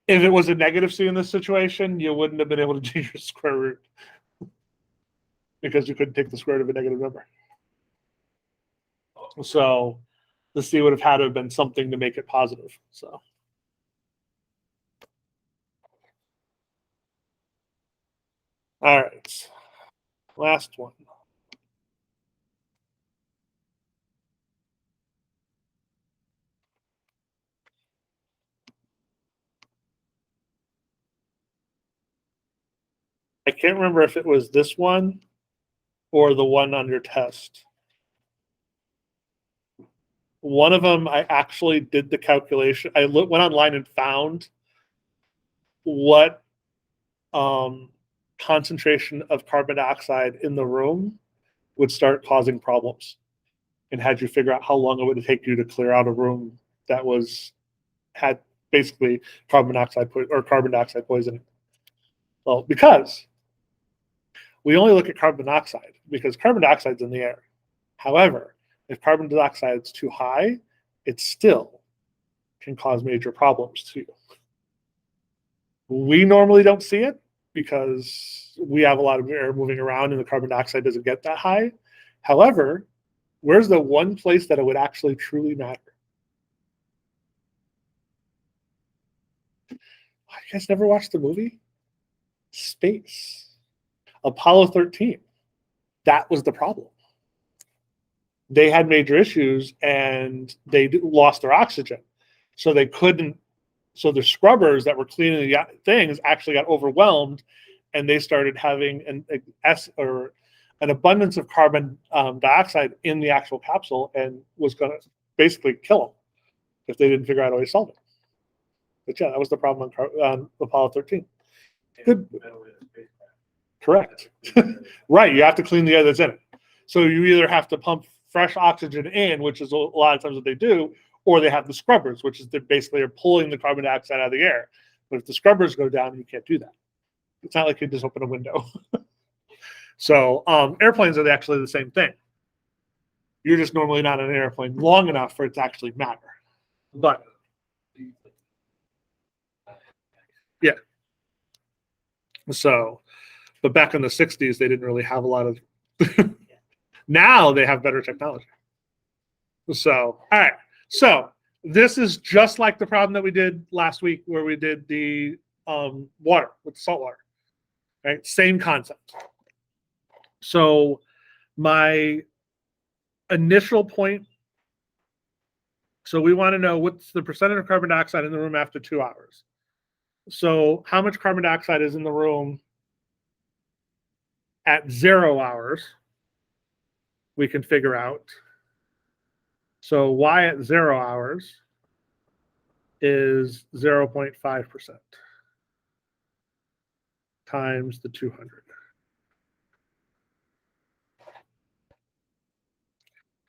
if it was a negative c in this situation, you wouldn't have been able to change your square root because you couldn't take the square root of a negative number. So the c would have had to have been something to make it positive. So. All right, last one. I can't remember if it was this one or the one under test. One of them, I actually did the calculation. I went online and found what concentration of carbon dioxide in the room would start causing problems, and had you figure out how long it would take you to clear out a room that had basically carbon dioxide poisoning. Well, because we only look at carbon dioxide because carbon dioxide is in the air. However, if carbon dioxide is too high, it still can cause major problems to you. We normally don't see it because we have a lot of air moving around and the carbon dioxide doesn't get that high. However, where's the one place that it would actually truly matter? You guys never watched the movie? Space. Apollo 13, that was the problem. They had major issues and they lost their oxygen. So they couldn't, so the scrubbers that were cleaning the things actually got overwhelmed and they started having an abundance of carbon dioxide in the actual capsule and was going to basically kill them if they didn't figure out a way to solve it. But yeah, that was the problem on Apollo 13. Good. Correct. Right. You have to clean the air that's in it. So you either have to pump fresh oxygen in, which is a lot of times what they do, or they have the scrubbers, which is they basically are pulling the carbon dioxide out of the air. But if the scrubbers go down, you can't do that. It's not like you just open a window. So airplanes are actually the same thing. You're just normally not in an airplane long enough for it to actually matter. But yeah. So, but back in the 60s, they didn't really have a lot of. Now they have better technology. So, all right. So this is just like the problem that we did last week where we did the water with salt water. Right? Same concept. So my initial point, so we want to know what's the percentage of carbon dioxide in the room after 2 hours. So how much carbon dioxide is in the room at 0 hours? We can figure out. So Y at 0 hours is 0.5% times the 200.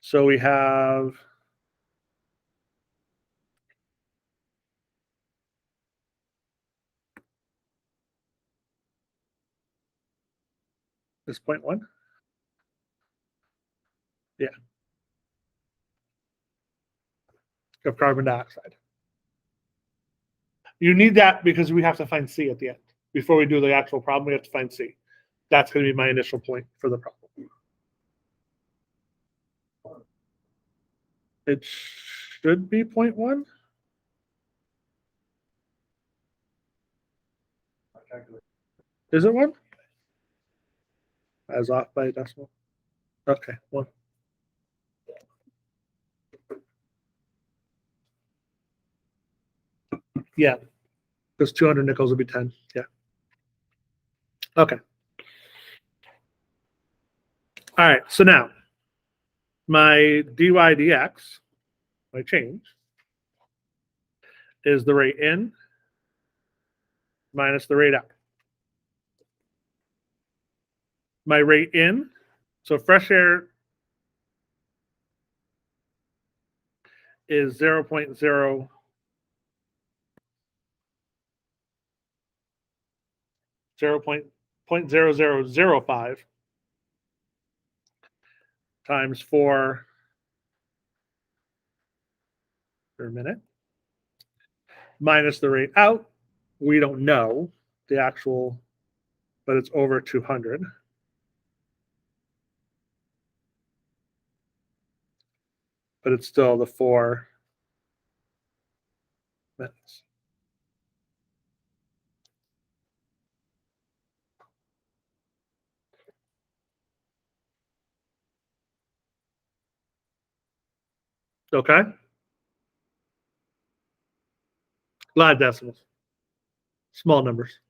So we have this 0.1. Yeah. Of carbon dioxide. You need that because we have to find C at the end. Before we do the actual problem, we have to find C. That's going to be my initial point for the problem. It should be 0.1. Is it 1? As off by a decimal. Okay, 1. Yeah, because 200 nickels would be 10. Yeah. Okay. All right. So now my dy dx, my change, is the rate in minus the rate out. My rate in, so fresh air is 0.0 0.0005 times 4 per minute minus the rate out. We don't know the actual, but it's over 200. But it's still the 4 minutes. Okay. A lot of decimals. Small numbers.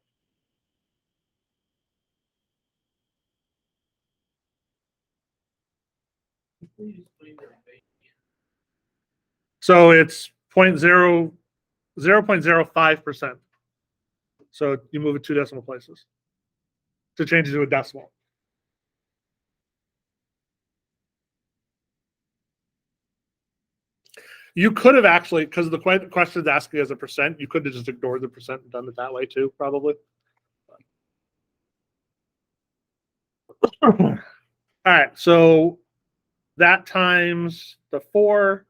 So it's 0.05%. So you move it 2 decimal places to change it to a decimal. You could have actually, because the question is asking as a percent, you could have just ignored the percent and done it that way too, probably. All right, so that times the 4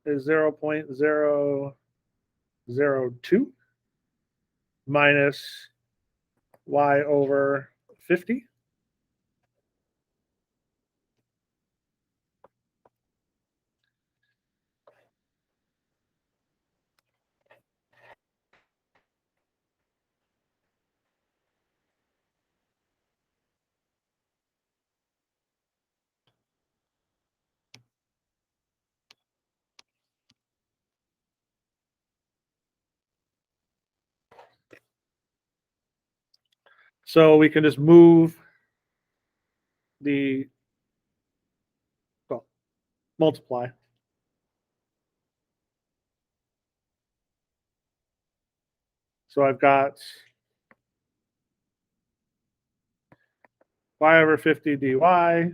is 0.002 minus y over 50. So we can just move the, well, multiply. So I've got y over 50 dy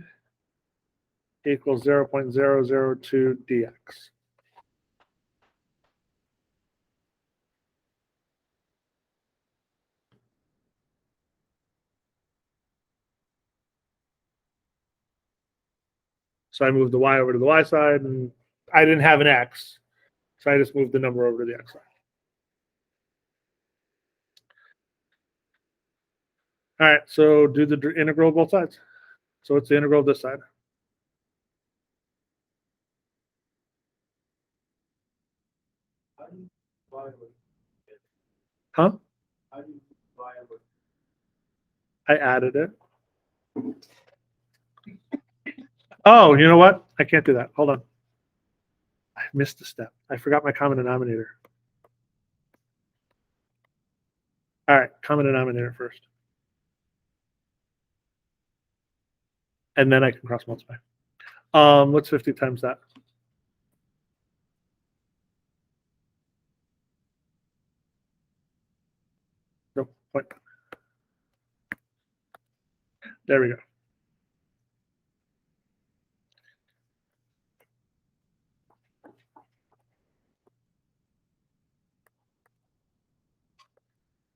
equals 0.002 dx. So I moved the y over to the y side, and I didn't have an x, so I just moved the number over to the x side. All right, so do the integral of both sides. So what's the integral of this side? How do you divide with- Huh? how do you divide with- I added it. Oh, you know what? I can't do that. Hold on. I missed a step. I forgot my common denominator. All right, common denominator first. And then I can cross multiply. What's 50 times that? No point. There we go.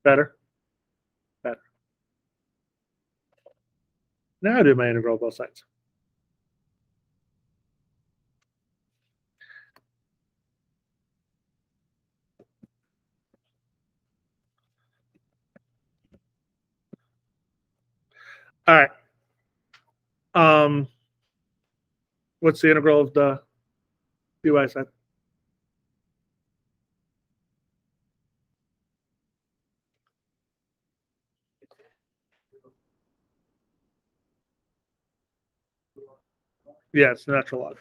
Better. Better. Now I do my integral of both sides. All right. What's the integral of the dy side? Yeah, it's natural log.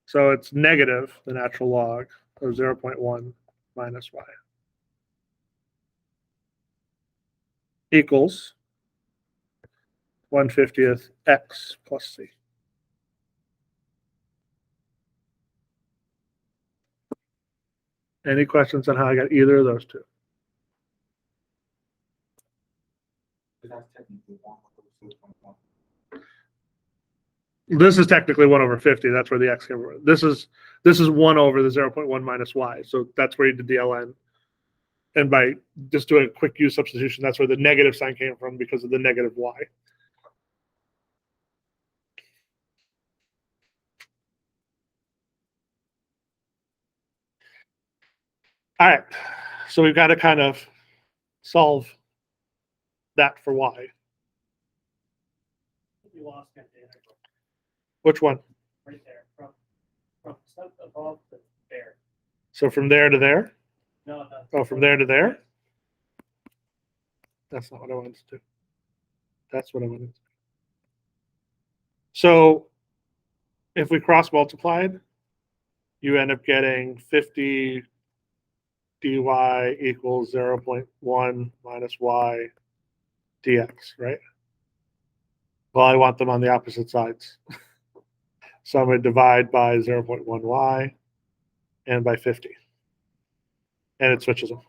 So it's negative the natural log of 0.1 minus y equals 1/50th x plus c. Any questions on how I got either of those two? But that's technically 1 over 2.1. This is technically 1 over 50. That's where the x came from. This is 1 over the 0.1 minus y. So that's where you did the ln. And by just doing a quick u substitution, that's where the negative sign came from because of the negative y. All right. So we've got to kind of solve that for y. We lost at the integral, Which one? right there, from stuff above to there. So from there to there? No, no. Oh, from there to there? That's not what I wanted to do. That's what I wanted to do. So if we cross multiplied, you end up getting 50 dy equals 0.1 minus y dx, right? Well, I want them on the opposite sides. So I'm going to divide by 0.1y and by 50. And it switches them.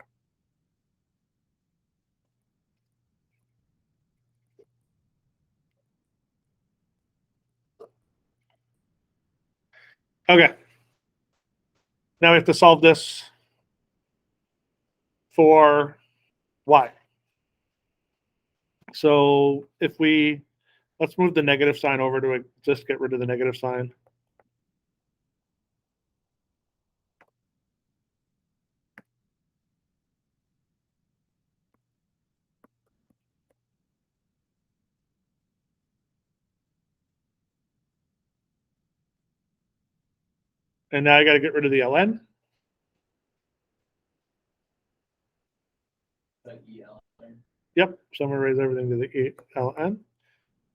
Okay. Now we have to solve this for y. So if we, let's move the negative sign over to just get rid of the negative sign. And now I got to get rid of the ln. Yep, so I'm going to raise everything to the ln.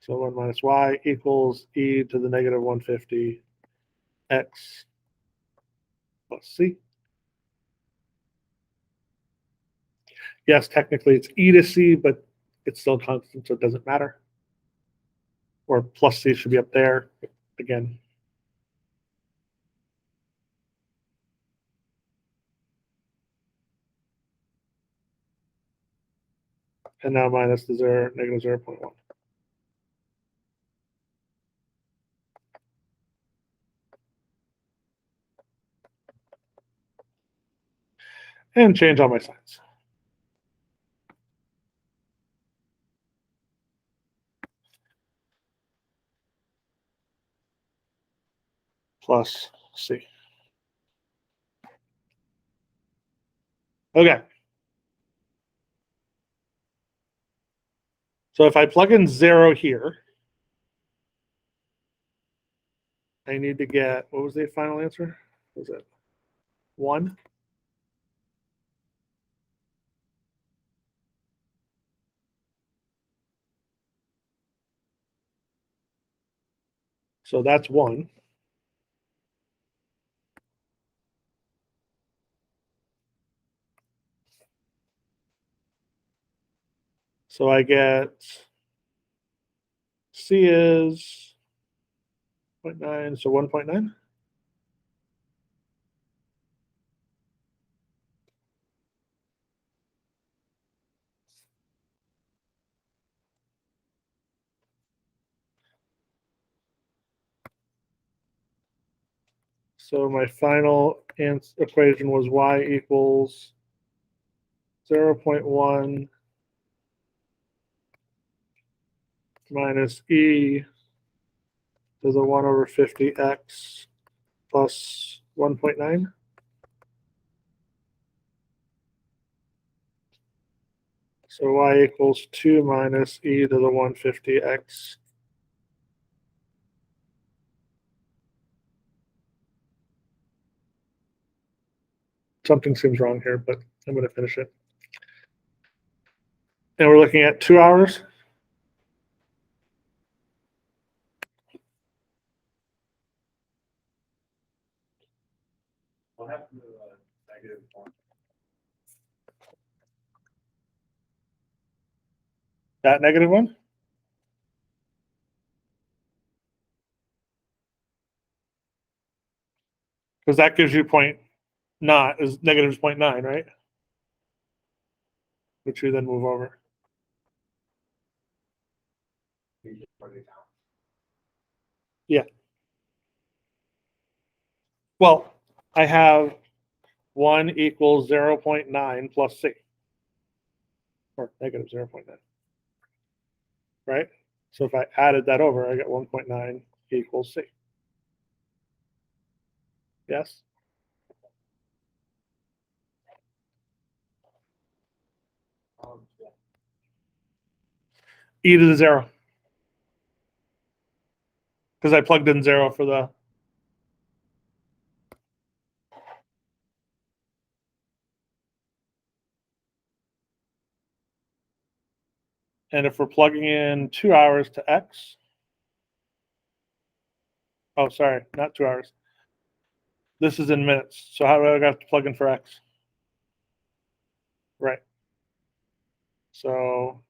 So 1 minus y equals e to the negative 150 x plus c. yes, technically it's e to c, but it's still constant, so it doesn't matter. Or plus c should be up there again. And now minus the negative 0.1. And change all my signs. Plus c. Okay. So if I plug in 0 here, I need to get, what was the final answer? Was it 1? So that's 1. So I get C is 0.9, so 1.9. So my final equation was y equals 0.1 minus e to the 1 over 50x plus 1.9. So y equals 2 minus e to the 150x. Something seems wrong here, but I'm going to finish it. And we're looking at 2 hours. What happened to -1? That -1? Because that gives you negative 0.9, right? Which you then move over. You just write it down. Well, I have 1 equals 0.9 plus c, or negative 0.9, right? So if I added that over, I get 1.9 equals c. Yes? Yeah. E to the 0. Because I plugged in 0 for the... And if we're plugging in 2 hours to x, oh, sorry, not 2 hours. This is in minutes. So how do I have to plug in for x? Right. So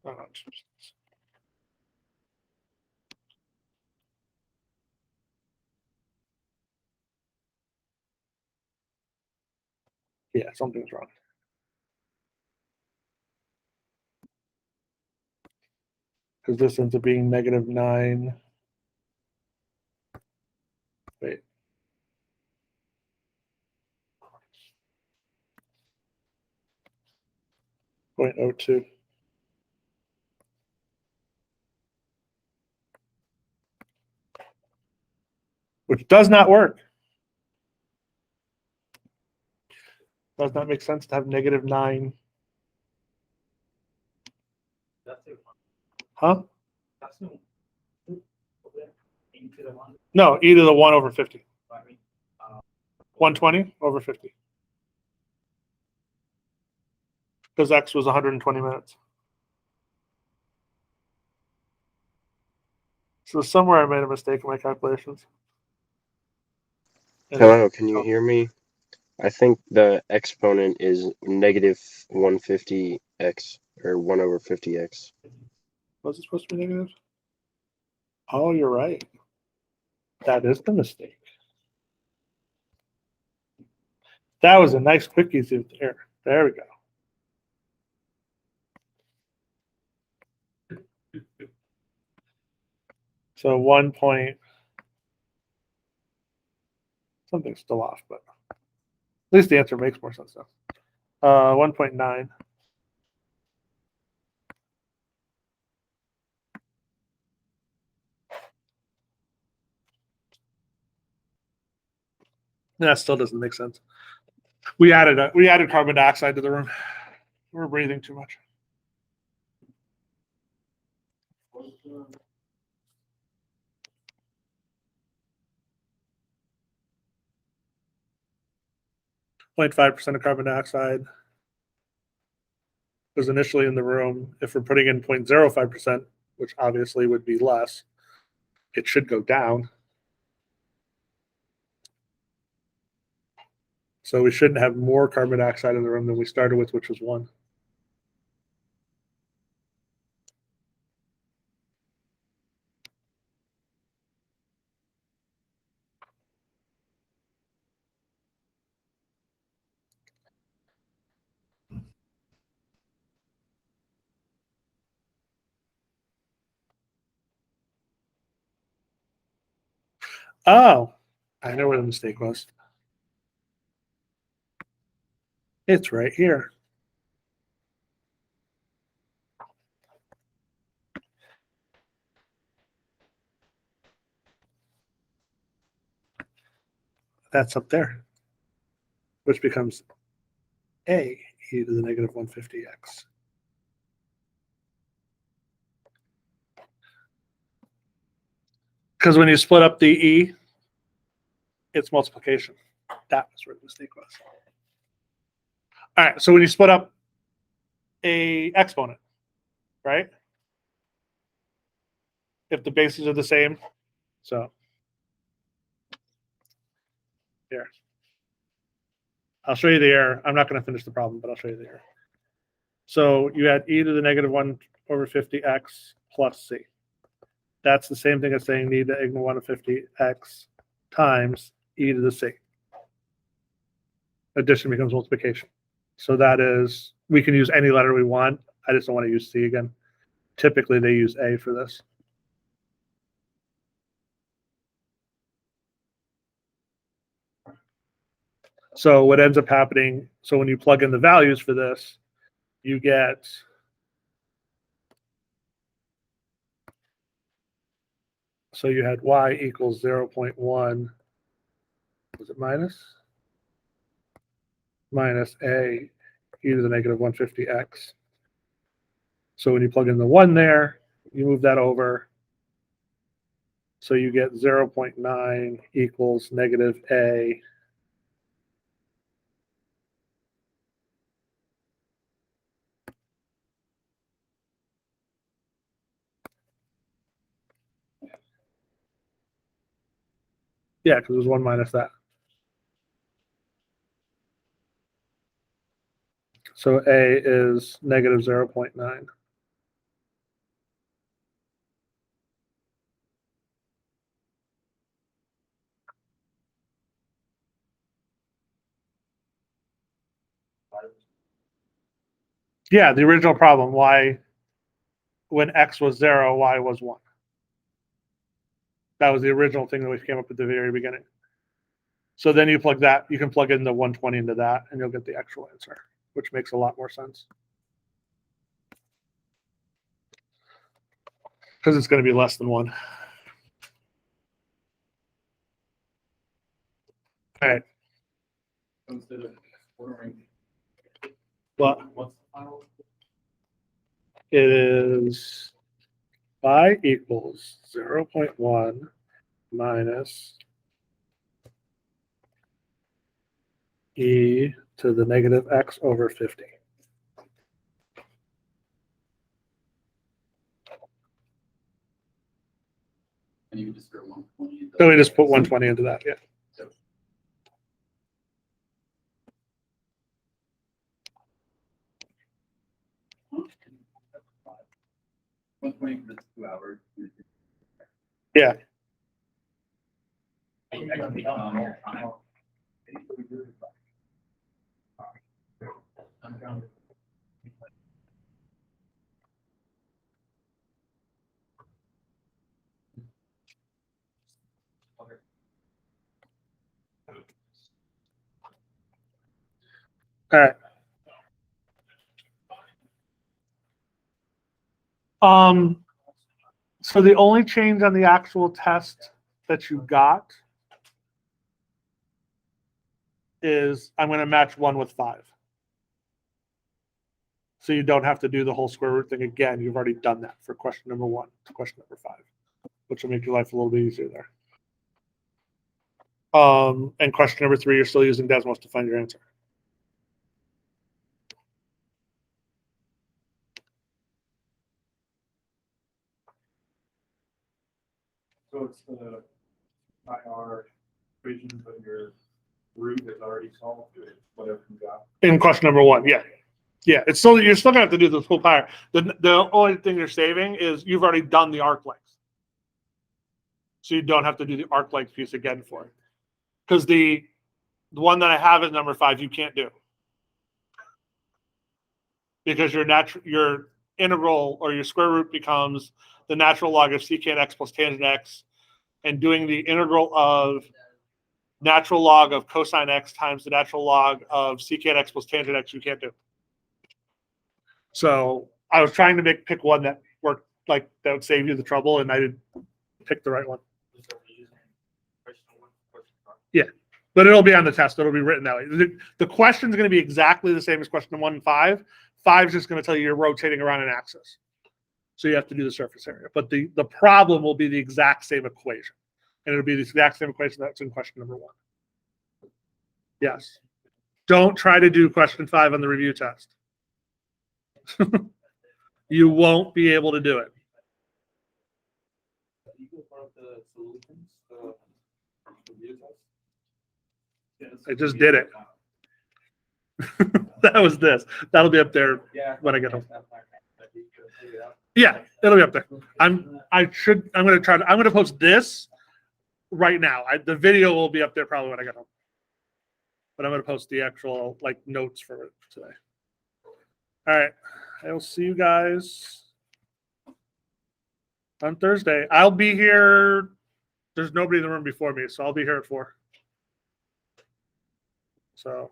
oh, yeah, something's wrong. Because this ends up being -9. Wait. .02. Which does not work. Does not make sense to have -9. That's it. Huh? That's no. Into the one. No, e to the 1 over 50. I mean, 120 over 50. Because x was 120 minutes. So somewhere I made a mistake in my calculations. And Hello, can you hear me? I think the exponent is negative 150x or 1 over 50x. was it supposed to be negative? Oh, you're right. That is the mistake. That was a nice quickie through there. There we go. So 1 point, something's still off, but at least the answer makes more sense now. 1.9. That still doesn't make sense. We added carbon dioxide to the room. We're breathing too much. What's the- 0.5% of carbon dioxide was initially in the room. If we're putting in 0.05%, which obviously would be less, it should go down. So we shouldn't have more carbon dioxide in the room than we started with, which was 1. Oh, I know where the mistake was. It's right here. That's up there, which becomes a e to the negative 150x. Because when you split up the e, it's multiplication. That was where the mistake was. All right, so when you split up a exponent, right? If the bases are the same, so here. I'll show you the error. I'm not going to finish the problem, but I'll show you the error. So you add e to the negative 1 over 50x plus c. That's the same thing as saying e to the negative 1 over 50x times e to the c. Addition becomes multiplication. So that is, we can use any letter we want. I just don't want to use c again. Typically, they use a for this. So what ends up happening, so when you plug in the values for this, you get so you had y equals 0.1, was it minus? Minus a e to the negative 150x. So when you plug in the 1 there, you move that over. So you get 0.9 equals negative a. Yeah, because it was 1 minus that. So a is negative 0.9. Yeah, the original problem, why when x was 0, y was 1. That was the original thing that we came up with at the very beginning. So then you plug that, you can plug in the 120 into that, and you'll get the actual answer, which makes a lot more sense. Because it's going to be less than 1. All right. Instead of ordering, Well, what's the final? it is y equals 0.1 minus e to the negative x over 50. And you just throw 120. into So we that. just put 120 into that, yeah. One twenty for the 2 hours. Yeah. All right. So the only change on the actual test that you got is I'm going to match 1 with 5. So you don't have to do the whole square root thing again. You've already done that for question number 1 to question number 5, which will make your life a little bit easier there. And question number 3, you're still using Desmos to find your answer. So it's the IR equation, but your root is already solved, whatever you got. In question number 1, yeah. Yeah, it's still, you're still gonna have to do the full power. The only thing you're saving is you've already done the arc length. So you don't have to do the arc length piece again for it. Because the one that I have is number 5, you can't do. Because your integral or your square root becomes the natural log of secant x plus tangent x, and doing the integral of natural log of cosine x times the natural log of secant x plus tangent x, you can't do. So I was trying to pick one that worked, like that would save you the trouble, and I didn't pick the right one. Yeah, but it'll be on the test. It'll be written that way. The question's going to be exactly the same as question 1 and 5. 5 is just going to tell you you're rotating around an axis. So you have to do the surface area. But the problem will be the exact same equation. And it'll be the exact same equation that's in question number 1. Yes. Don't try to do question 5 on the review test. You won't be able to do it. I just did it. That was this. That'll be up there when I get home. Yeah, it'll be up there. I'm gonna post this right now. The video will be up there probably when I get home. But I'm gonna post the actual like notes for it today. All right. I will see you guys on Thursday. I'll be here. There's nobody in the room before me, so I'll be here at 4. So